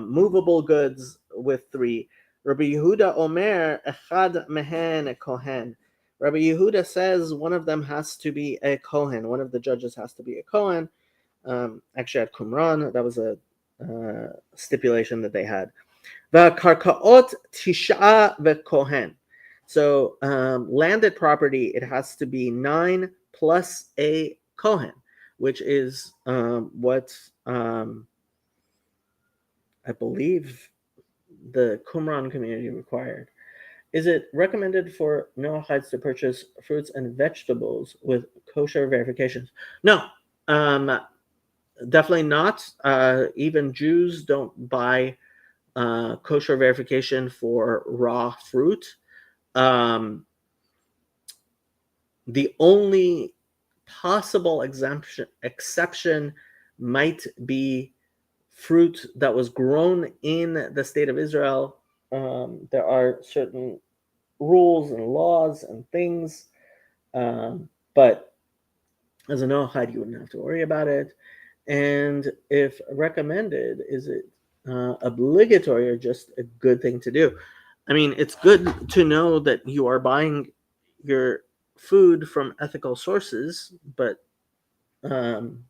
movable goods with 3. Rabbi Yehuda Omer echad mehen kohen. Rabbi Yehuda says one of them has to be a kohen. One of the judges has to be a kohen. Actually, at Qumran, that was a stipulation that they had. V'karkaot tisha v'kohen. So landed property, it has to be 9 plus a kohen, which is what I believe the Qumran community required. Is it recommended for Noahides to purchase fruits and vegetables with kosher verifications? No, definitely not. Even Jews don't buy kosher verification for raw fruit. The only possible exception might be fruit that was grown in the state of Israel. There are certain rules and laws and things, but as a Noahide, you wouldn't have to worry about it. And if recommended, is it obligatory or just a good thing to do. I mean, it's good to know that you are buying your food from ethical sources, but um,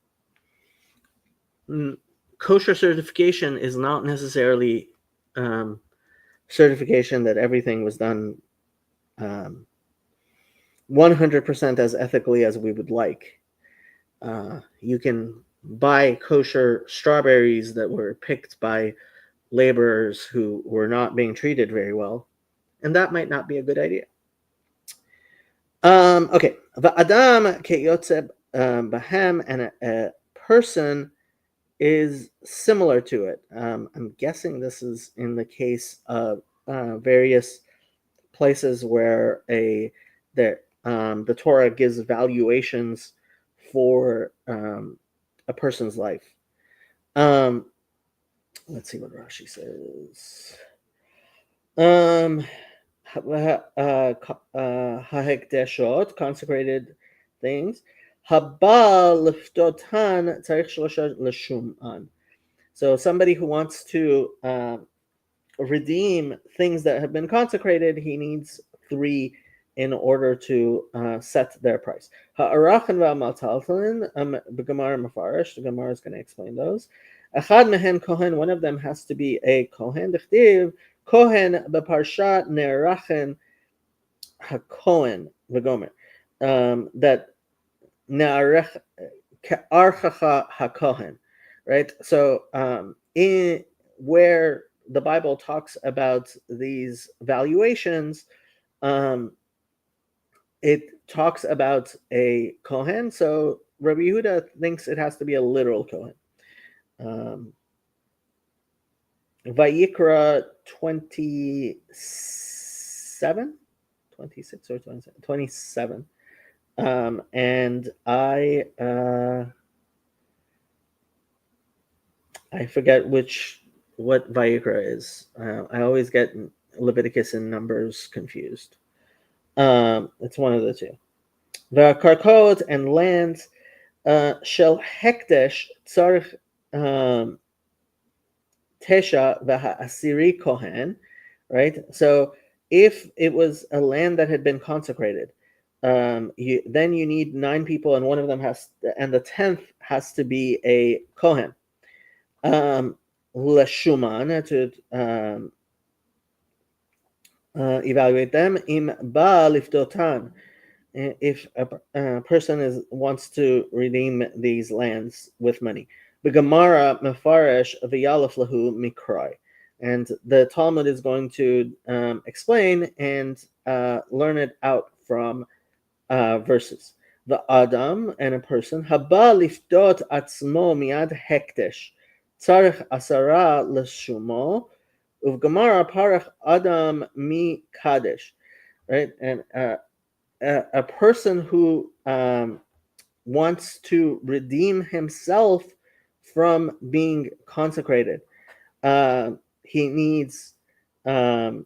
kosher certification is not necessarily um, certification that everything was done 100% as ethically as we would like. You can buy kosher strawberries that were picked by laborers who were not being treated very well, and that might not be a good idea. Okay, va'adam keyotzeb bahem, and a person is similar to it. I'm guessing this is in the case of various places where the Torah gives valuations for a person's life. Let's see what Rashi says. Hahekdeshot, consecrated things. Haba liftotan tzarich shlosha l'shuman. So somebody who wants to redeem things that have been consecrated, he needs 3 in order to set their price. Ha'arachan va'mataltalin, b'gamar mafarish. The Gemara is going to explain those. Echad mehen kohen. One of them has to be a kohen. D'chtiv kohen b'parshat ne'arachen hakohen v'gomer. That ne'arech archacha hakohen. Right. So in where the Bible talks about these valuations, it talks about a kohen. So Rabbi Yehuda thinks it has to be a literal kohen. Vayikra 27, 26 or 27, 27. And I forget what Vayikra is. I always get Leviticus and Numbers confused. It's one of the two. The karkot and lands shel hekdesh tzarich tesha v'ha'asiri kohen, right? So if it was a land that had been consecrated, then you need 9 people, and one of them and the 10th has to be a kohen. Leshuman, to evaluate them. Im ba lifdotan, if a person wants to redeem these lands with money. B'gamara mefaresh v'yalef lahu mikrai, and the Talmud is going to explain and learn it out from verses. The Adam, and a person, haba lifdot atzmo miad hekdesh tzarich asara leshumo uv'gamara parach Adam mi kadesh, right? And a person who wants to redeem himself from being consecrated, he needs 10,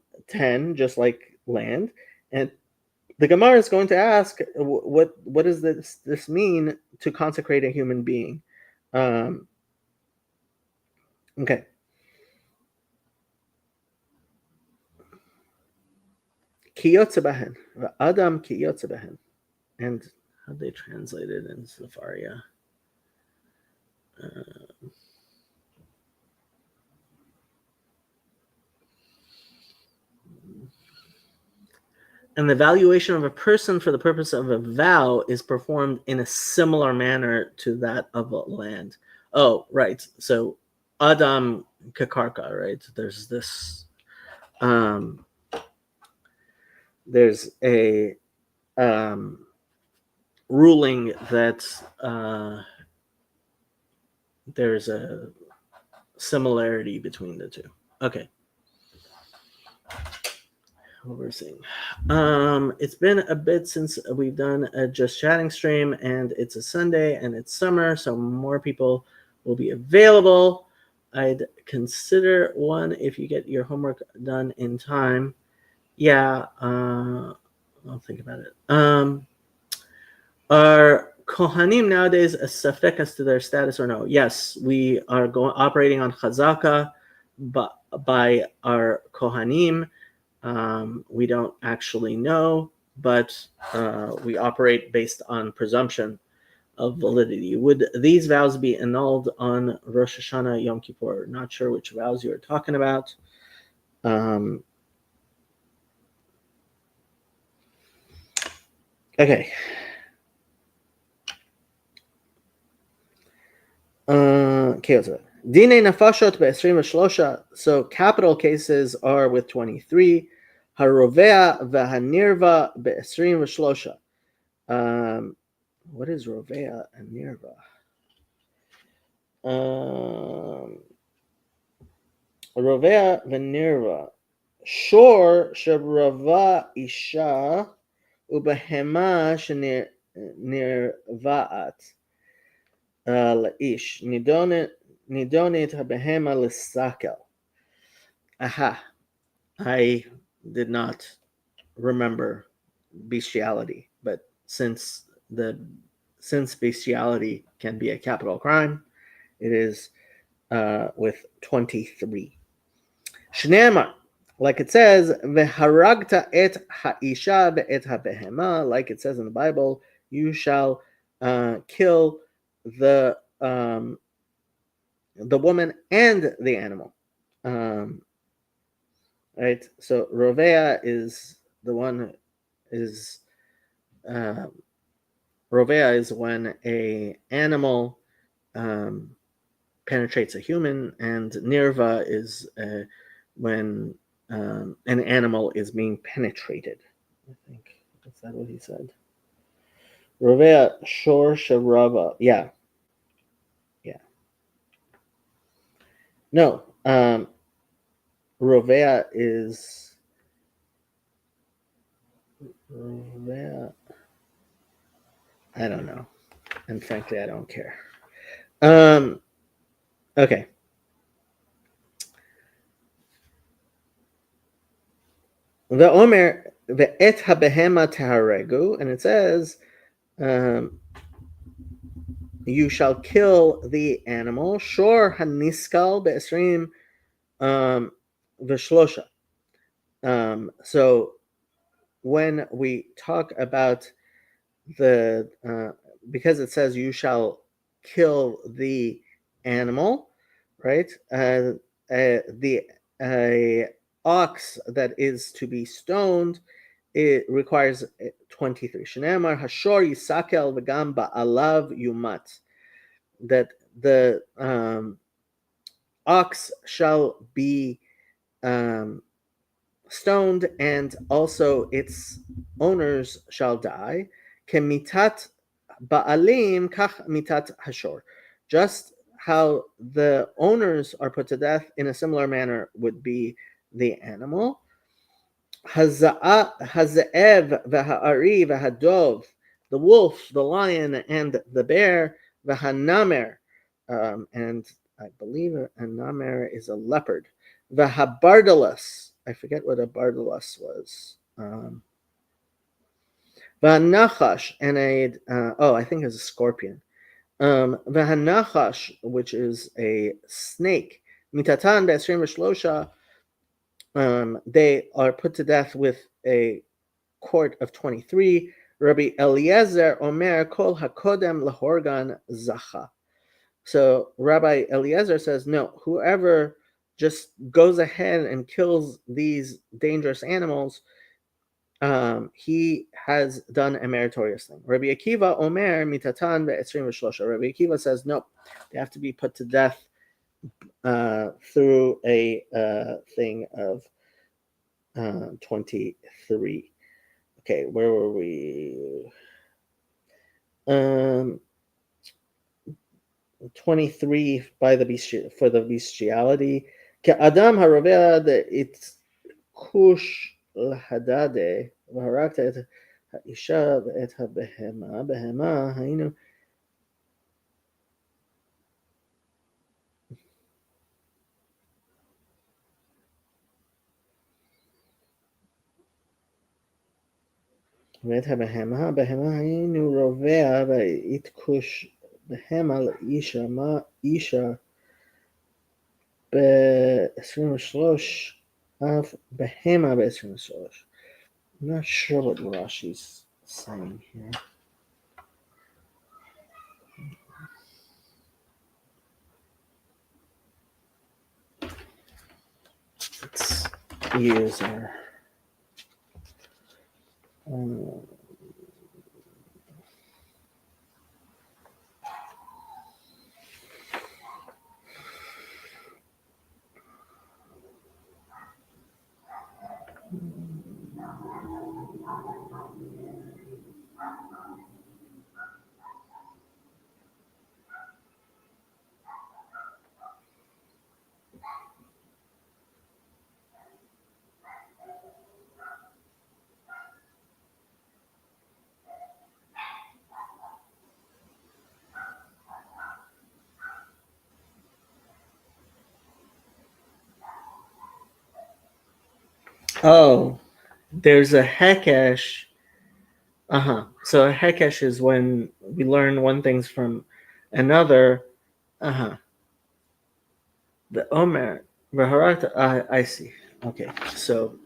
just like land. And the Gemara is going to ask, what does this mean to consecrate a human being? Okay. Kiyotzebahen, Adam kiyotzebahen, and how they translate it in Sefaria. And the valuation of a person for the purpose of a vow is performed in a similar manner to that of a land. Oh, right. So Adam kakarka, right? There's this. There's a ruling that there's a similarity between the two. Okay. What we're seeing. It's been a bit since we've done a Just Chatting stream, and it's a Sunday and it's summer, so more people will be available. I'd consider one if you get your homework done in time. Yeah, I'll think about it. Are Kohanim nowadays a safek as to their status or no? Yes, we are operating on Chazaka. by our Kohanim. We don't actually know, but we operate based on presumption of validity. Would these vows be annulled on Rosh Hashanah, Yom Kippur? Not sure which vows you're talking about. Okay. Dine nafashot be-23. So capital cases are with 23. Harovea v'hanirva be-23. What is rovea and nirva? Rovea v'nirva. Shor shebrava isha ubehema shenirvaat laish nidonit habehema lisakel. Aha! I did not remember bestiality, but since bestiality can be a capital crime, it is with 23. Shneimar, like it says, v'haragta et ha'isha ve'et ha'behema, like it says in the Bible, you shall kill the woman and the animal. Right? So rovea is the one is rovea is when a animal penetrates a human, and nirva is when an animal is being penetrated. I think is that what he said. Rovea shor sharava. Yeah. No. Rovea is rovea. I don't know, and frankly, I don't care. Okay. The Omer ve'et habehema taharegu, and it says, you shall kill the animal. Shor haniskal be'esrim v'shlosha. So when we talk about the because it says you shall kill the animal, right? The ox that is to be stoned, it requires 23. Shneimar hashor yisakel v'gam ba'alav yumat. That the ox shall be stoned, and also its owners shall die. Kemitat ba'alim kach mitat hashor. Just how the owners are put to death in a similar manner would be the animal. Haze'ev v'ha'ari v'hadov, the wolf, the lion, and the bear, v'hanamer, and I believe a namer is a leopard. V'habardalas, I forget what a bardalas was. V'hanachash, and I think it's a scorpion. V'hanachash, which is a snake. Mitatan be'esrim v'shlosha, they are put to death with a cord of 23. Rabbi Eliezer Omer kol hakodem lahorgan zacha. So Rabbi Eliezer says, no, whoever just goes ahead and kills these dangerous animals, he has done a meritorious thing. Rabbi Akiva Omer mitatan ve'esrim v'shlosha. Rabbi Akiva says, no, they have to be put to death through a thing of 23. Okay, where were we? 23 by for the bestiality. Adam harovea the it kush lahadade v'harakta et ha'isha et behema hainu. ואת הבהמה היינו רובע ואת כוש בהמה לאישה, מה אישה ב-23 אף בהמה ב-23. I'm not sure what Rashi's saying here. Let's use our oh, there's a Hekesh. So a Hekesh is when we learn one thing from another. The Omer, I see. Okay, so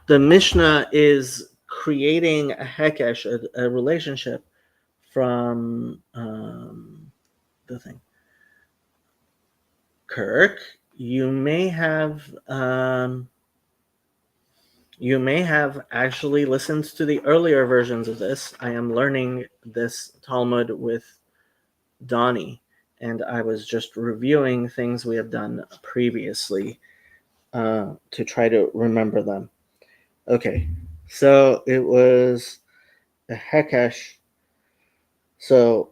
the Mishnah is creating a Hekesh, a relationship from the thing. Kirk, you may have actually listened to the earlier versions of this. I am learning this Talmud with Donnie, and I was just reviewing things we have done previously to try to remember them. Okay, so it was a Hekesh. So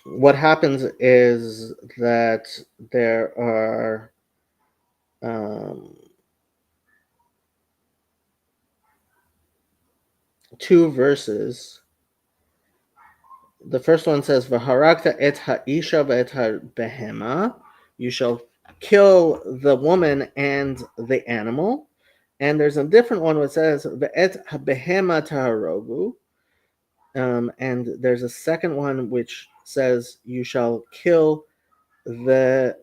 what happens is that there are two verses. The first one says, "V'haragta et ha'isha ve'et ha'behema." You shall kill the woman and the animal. And there's a different one which says, "Ve'et ha'behema taharogu." And there's a second one which says, "You shall kill the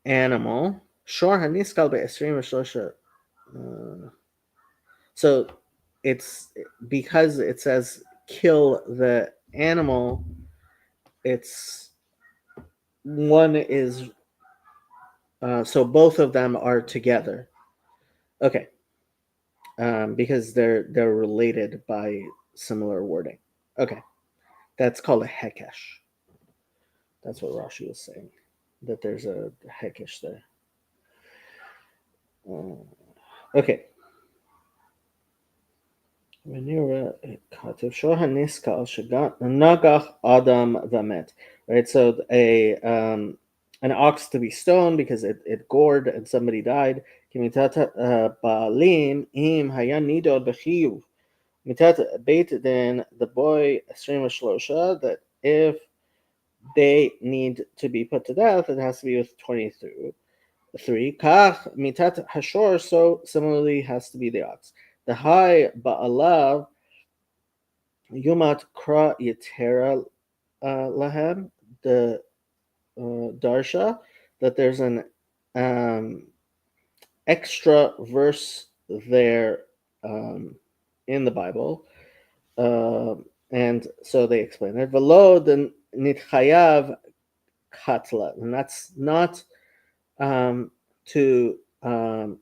animal." Shor haniskal be'esrim v'shlosha. So it's because it says kill the animal. It's one is so both of them are together. Okay, because they're related by similar wording. Okay, that's called a hekesh. That's what Rashi is saying. That there's a hekesh there. Okay. Right, so an ox to be stoned because it gored and somebody died. Mitat beit din the boy that if they need to be put to death, it has to be with 23. Kach mitat hashor, so similarly has to be the ox. The high ba'alav yumat kra yitera lahem, the darsha, that there's an extra verse there in the Bible, and so they explain it. Velo the nitchayav katla, and that's not to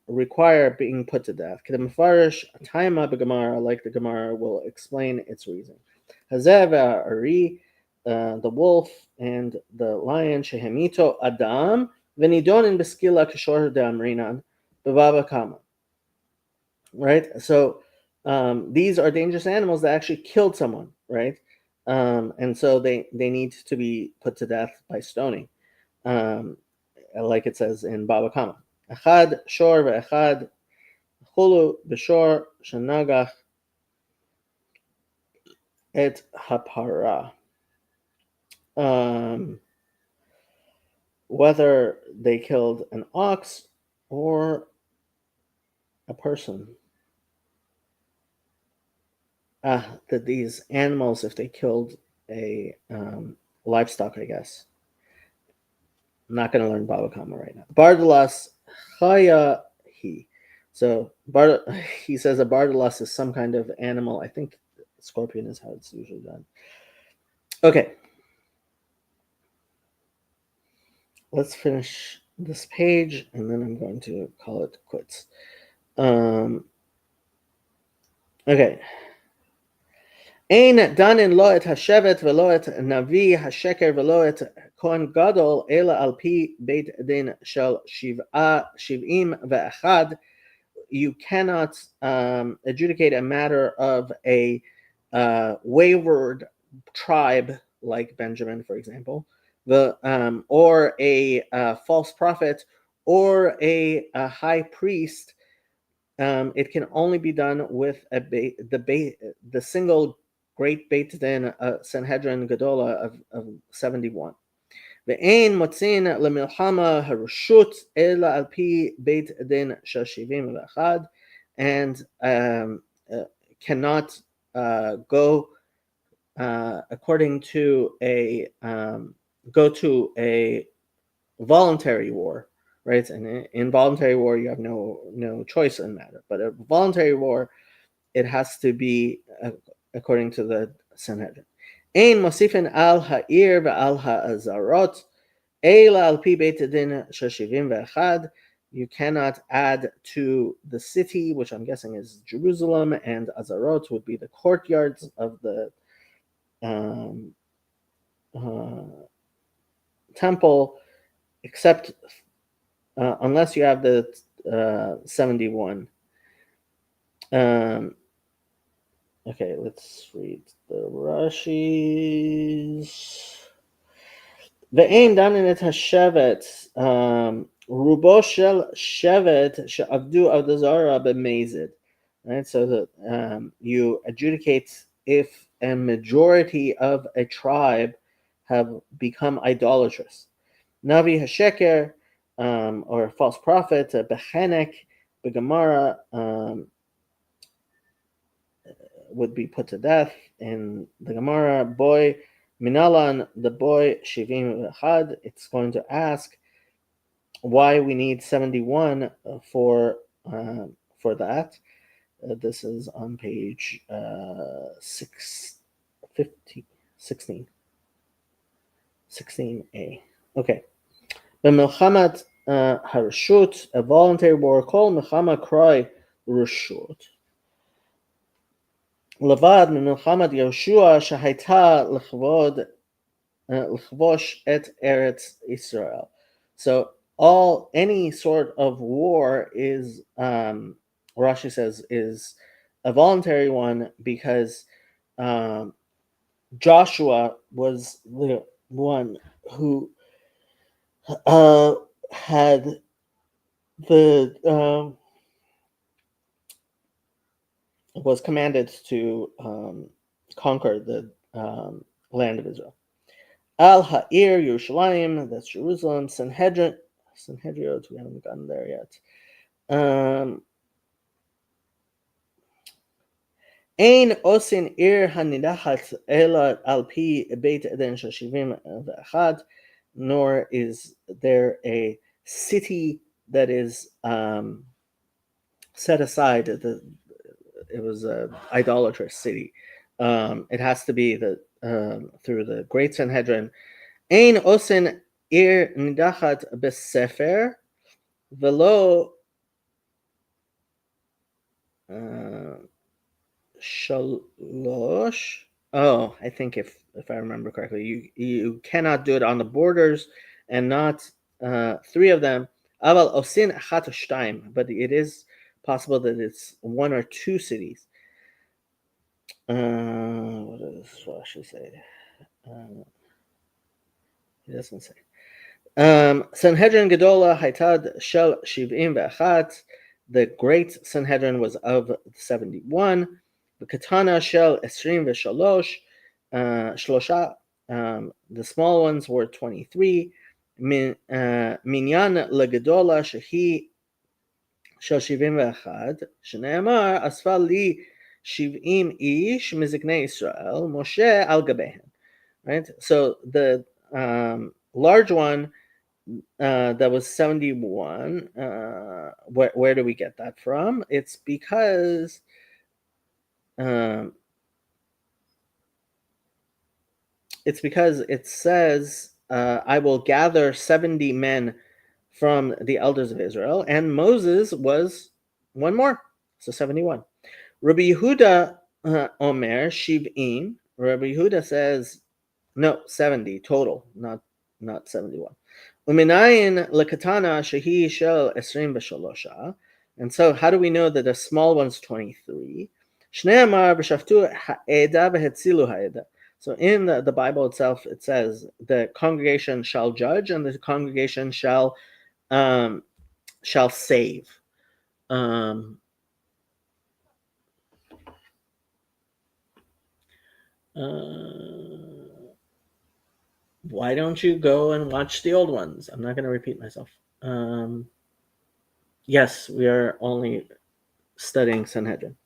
require being put to death. Kedemafarish taima b'gemara, like the Gemara will explain its reason. Hazev ari, the wolf and the lion, shehemito adam v'nidonin b'skila kishor de'amrinan b'baba kama. Right, so these are dangerous animals that actually killed someone, right? And so they need to be put to death by stoning. Like it says in Baba Kama. Echad shor ve'echad chulu b'shor shenagach et hapara. Whether they killed an ox or a person. That these animals, if they killed a livestock, I guess. I'm not going to learn Baba Kama right now. Bardalas chaya he. So he says a bardalas is some kind of animal. I think scorpion is how it's usually done. Okay. Let's finish this page, and then I'm going to call it quits. Okay. Ein danin lo et hashevet velo et navi hasheker velo et kohen gadol ela al pi beit din shel shiv'im ve'echad. You cannot adjudicate a matter of a wayward tribe like Benjamin, for example, or a false prophet, or a high priest. It can only be done with the single great Beit Din Sanhedrin Gedola of 71. ואין מוצאים למלחמה הרשות אלא על פי בית דין של 71, and cannot go according to a go to a voluntary war, right? And in voluntary war, you have no choice in the matter. But a voluntary war, it has to be according to the Sanhedrin. Ein mosifin al ha'ir ve'al ha'azarot eila al pi beit din shel 71. You cannot add to the city, which I'm guessing is Jerusalem, and Azarot would be the courtyards of the temple, except unless you have the 71. Okay, let's read the Rashis. Ve'ein danin et hashevet rubo shel shevet she'avdu avodah zara b'mezid. Right, so that you adjudicate if a majority of a tribe have become idolatrous. Navi hasheker, or false prophet, bechenek, begamara, would be put to death in the Gemara. Boy minalan, the boy shivim v'echad. It's going to ask why we need 71 for that. This is on page 16a. Okay. B'milchamat harashut, a voluntary war, kol milchama kroi rashut. Levad ממלחמת יהושע שהייתה לכבוש את ארץ Israel. So any sort of war is, Rashi says, is a voluntary one, because Joshua was the one who had the was commanded to conquer the land of Israel. Al Ha'ir, Yerushalayim, that's Jerusalem. Sanhedrin, we haven't gotten there yet. Ein osin ir hanidachat ela al pi beit eden shel 71, nor is there a city that is set aside. It was an idolatrous city. It has to be through the Great Sanhedrin. Ein osin ir nidachat besefer velo shalosh. Oh, I think if I remember correctly, you cannot do it on the borders, and not 3 of them. Aval osin achat shtaim, but it is possible that it's 1 or 2 cities. What does Rashi say? He doesn't say. Sanhedrin Gedola Haitad Shel 71. The great Sanhedrin was of 71. The Katana Shel 23. Shlosha. The small ones were 23. Minyan LeGedola Shehi של 71, שנאמר, אספה לי 70 איש מזקני ישראל, משה על גביהם. Right? So the large one that was 71, where do we get that from? It's because it says, I will gather 70 men from the elders of Israel, and Moses was one more, so 71. Rabbi Yehuda Omer Shiv'im. Rabbi Yehuda says, no, 70 total, not 71. Uminayin lekatana shehi shel esrim b'shalosha. And so how do we know that the small one's 23? Shnei amar v'shaftu ha'eda v'hetzilu ha'eda. So in the Bible itself, it says the congregation shall judge and the congregation shall save. Why don't you go and watch the old ones? I'm not going to repeat myself. Yes, we are only studying Sanhedrin.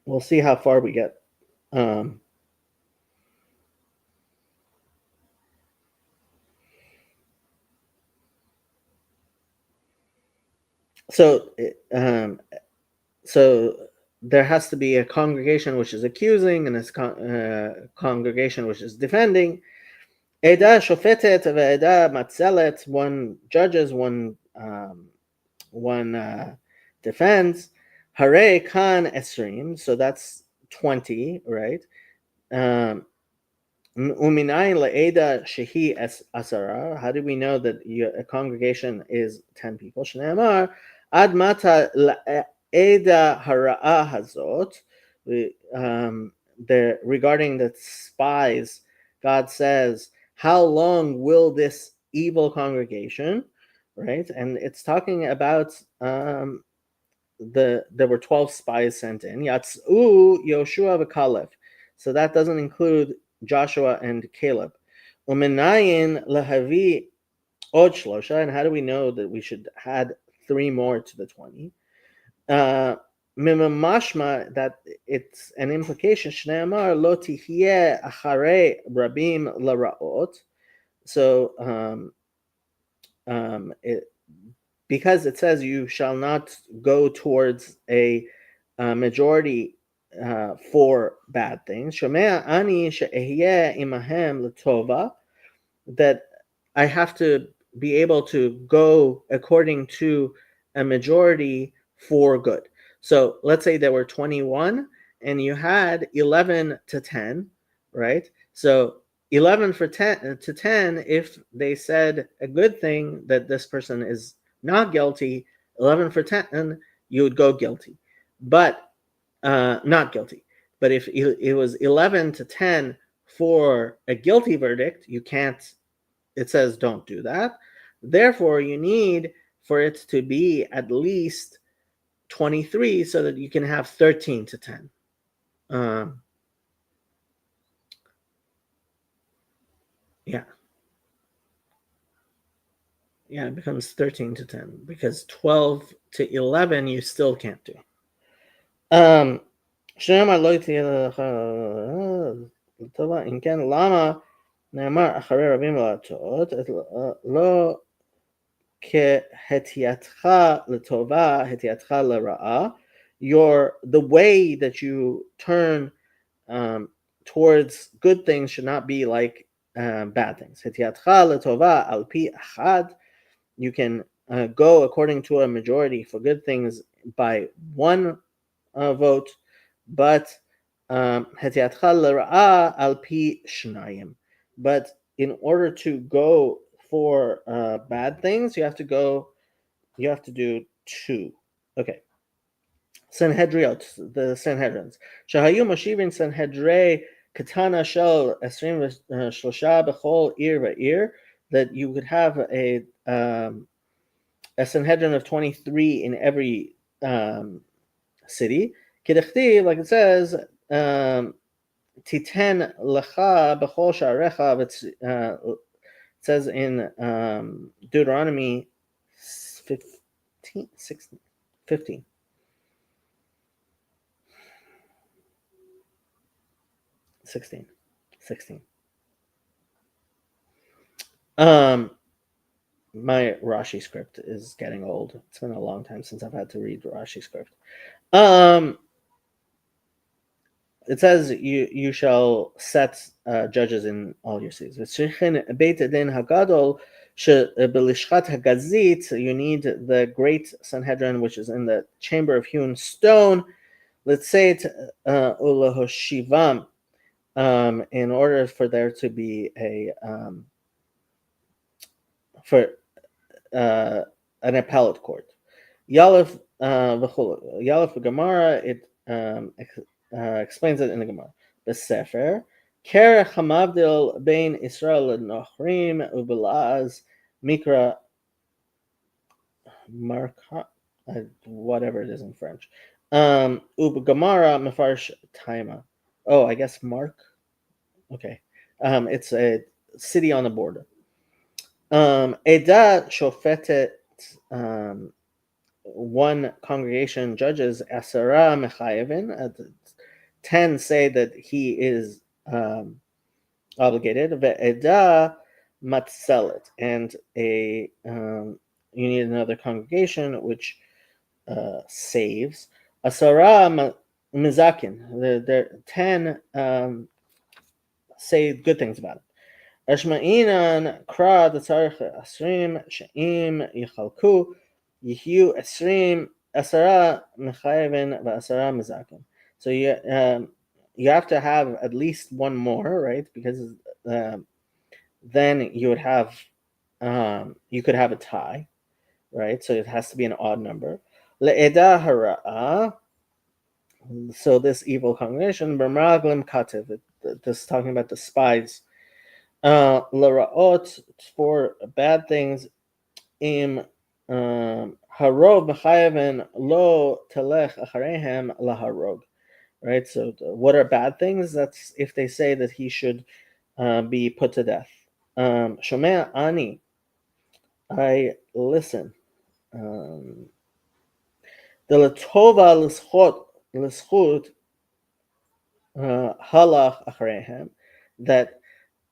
We'll see how far we get. So there has to be a congregation which is accusing and a congregation which is defending. Eda shofetet ve'eda matzelet. One judges, one defends. Hare kan esrim. So that's 20, right? Uminayin le'eda shehi asara. How do we know that a congregation is 10 people? Shneamar ad mata le'eda hara'a hazot. Regarding the spies, God says, how long will this evil congregation, right? And it's talking about there were 12 spies sent in. Yatsu Yoshua v'Kalev. So that doesn't include Joshua and Caleb. Umenayin lahavi od shlosha. And how do we know that we should add 3 more to the 20? Mimamashma, that it's an implication. Shneamar lo tihyeh acharei rabim laraot. So because it says you shall not go towards a majority for bad things. Shomea ani she'ehyeh imahem l'tova, that I have to be able to go according to a majority for good. So let's say there were 21 and you had 11 to 10, right? So 11 to 10, if they said a good thing that this person is not guilty, 11 for 10, you would go guilty, but not guilty. But if it was 11 to 10 for a guilty verdict, you can't. It says don't do that. Therefore, you need for it to be at least 23 so that you can have 13 to 10. Yeah, it becomes 13 to 10 because 12 to 11 you still can't do. אם כן, למה נאמר אחרי רבים ולהטעות, לא כהטייתך לטובה, הטייתך לרעה. The way that you turn towards good things should not be like bad things. הטייתך לטובה על פי אחד. You can go according to a majority for good things by one vote, but הטייתך לרעה על פי שניים. But in order to go for bad things, you have to do 2. Okay. Sanhedriot, the Sanhedrins. שהיו מושיבים סנהדרי קטנה של 23 בכל עיר ועיר, that you would have a Sanhedrin of 23 in every city. כדכתיב, like it says, תיתן לך בכל שעריך, it says in Deuteronomy 15, 16, 15. Sixteen. 16. My Rashi script is getting old. It's been a long time since I've had to read Rashi script. It says you shall set judges in all your cities. Beit Din Hagadol belishchat hagazit. You need the great Sanhedrin, which is in the chamber of hewn stone. Let's say it ulahoshivam, in order for there to be a for an appellate court. Yalef Yalef Gemara, it explains it in the Gemara. The Sefer Ker Hamavdil Bein Israel Nochrim Ubelaz Mikra Marka, whatever it is in French. Ub Gemara Mefarsh Taima. Oh, I guess Mark. Okay. It's a city on the border. Eda Shofetet, one congregation judges Asara Mechayevin. 10 say that he is obligated. Ve'eda Matzelet, and you need another congregation which saves. Asara Mizakin. There 10 say good things about it. Ashma'inan kra tzarich asrim she'im yichalku yihiu asrim asara mechayevin v'asara mizakim. So you have to have at least one more, right? Because then you would have you could have a tie, right? So it has to be an odd number. Le'eda hara'ah. So this evil congregation, b'meraglim kativ. This is talking about the spies. Laraot, for bad things. Im harov b'chayevin lo telech acharehem laharog. Right. So what are bad things? That's if they say that he should be put to death. Shomea ani, I listen. The latova l'schut halach acharehem, that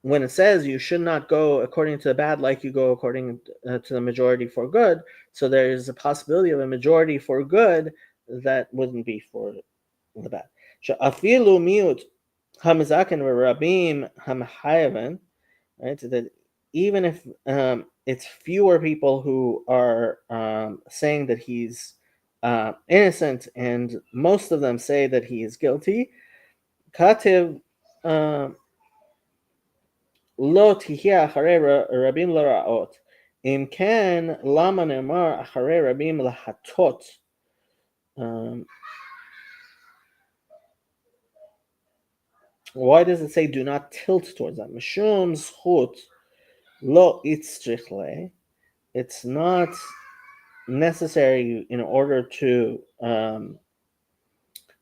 when it says you should not go according to the bad like you go according to the majority for good, so there is a possibility of a majority for good that wouldn't be for the bad. Afilu miut hamizaken rabim hamahayeven, right? That even if it's fewer people who are saying that he's innocent, and most of them say that he is guilty, kativ. Lo tihya acharei rabim l'ra'ot. Im ken lama ne'mar acharei rabim l'hatot. Why does it say do not tilt towards them? Mishum zchut lo itzrich le. It's not necessary in order to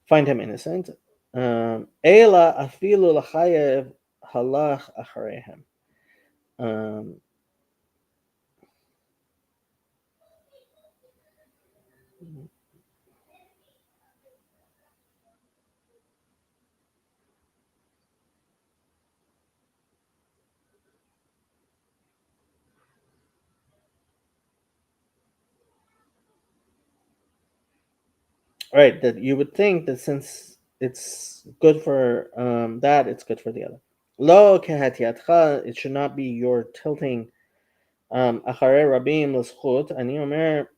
find him innocent. Ela afilu l'chayev halach achareihem. Right, that you would think that since it's good for that, it's good for the other. Lo kehatiatcha, it should not be your tilting. Acharei rabim l'schut, ani omer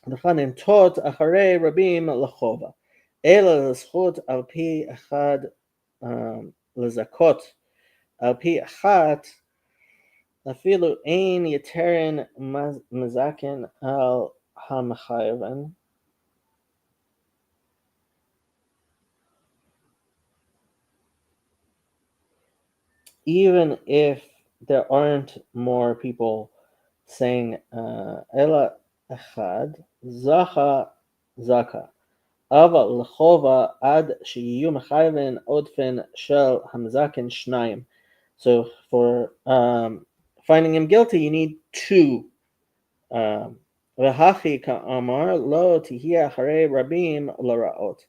l'chanin tot acharei rabim l'chova. Ela l'schut al pi echad l'zakot al pi achat afilu ein yeterin mazakin al hamachayeven. Even if there aren't more people saying Ela Echad, Zacha Zaka, Ava Lechova Ad Shiyu Mechayven Odfen Shel Hamzakin Shnayim. So for finding him guilty, you need two V'hachi ka'amar lo tihia harei rabim l'ra'ot.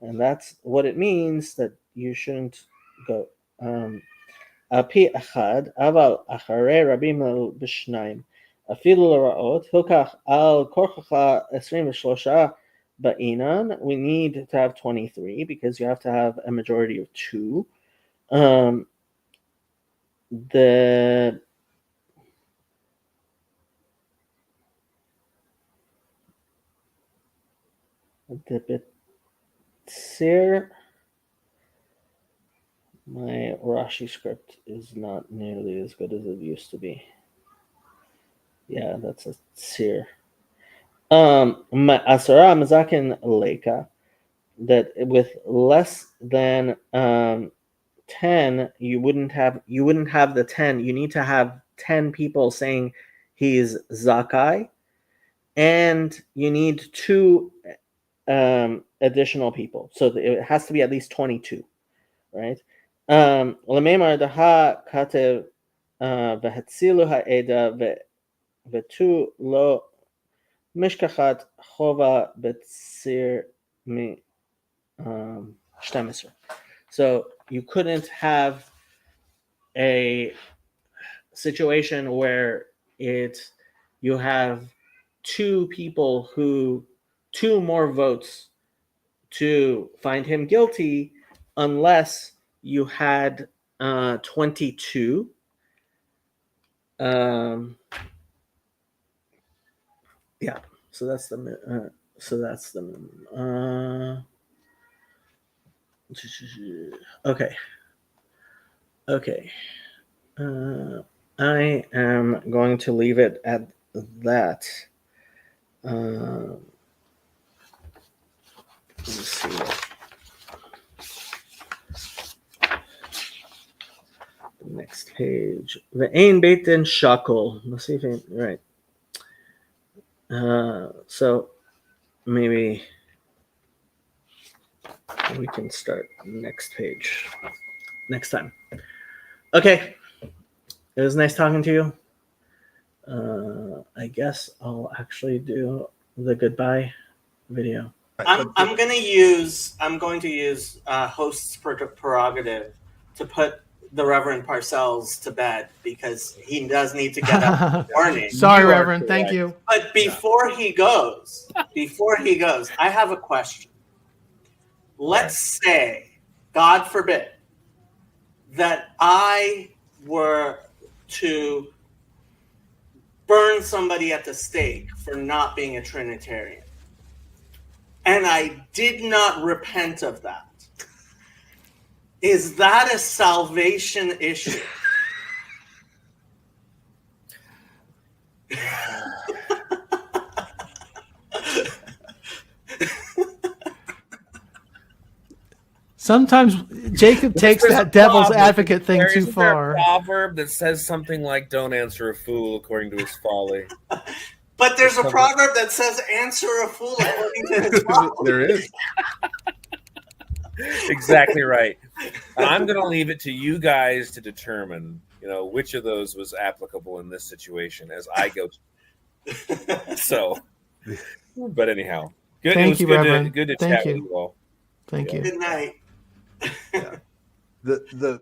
And that's what it means, that you shouldn't go. Api achad, aval acharei rabim b'shnayim. Afilu l'ra'ot, hilkach al korchacha 23 ba'inan. We need to have 23 because you have to have a majority of 2. The Bitsir, my Rashi script is not nearly as good as it used to be. Yeah, that's a tsir. Asara mazakin leka, that with less than 10, you wouldn't have the 10. You need to have 10 people saying he's zakai, and you need 2 additional people. So it has to be at least 22, right? Lememar daha katev v'hatzilu ha'eda v'tu lo mishkachat chova b'tzir mi 12. So you couldn't have a situation where you have 2 people 2 more votes to find him guilty unless you had 22. Yeah, so that's the okay. I am going to leave it at that. Let's see. The next page. Ve'ein beit din shakol. Let's see if right. So maybe we can start next page next time. Okay. It was nice talking to you. I guess I'll actually do the goodbye video. I'm going to use host's prerogative to put the Reverend Parcells to bed because he does need to get up in the morning. Sorry, Reverend. Thank you. But before he goes, I have a question. Let's say, God forbid, that I were to burn somebody at the stake for not being a Trinitarian. And I did not repent of that. Is that a salvation issue? Sometimes Jacob takes that devil's advocate thing too far. There's a proverb that says something like, don't answer a fool according to his folly. But there's a proverb that says, answer a fool according to his folly. There is. Exactly right. I'm going to leave it to you guys to determine, which of those was applicable in this situation as I go. So, but anyhow, good. Thank you, Reverend. Good to Thank chat you. with you all. Thank you. Good night. Yeah. The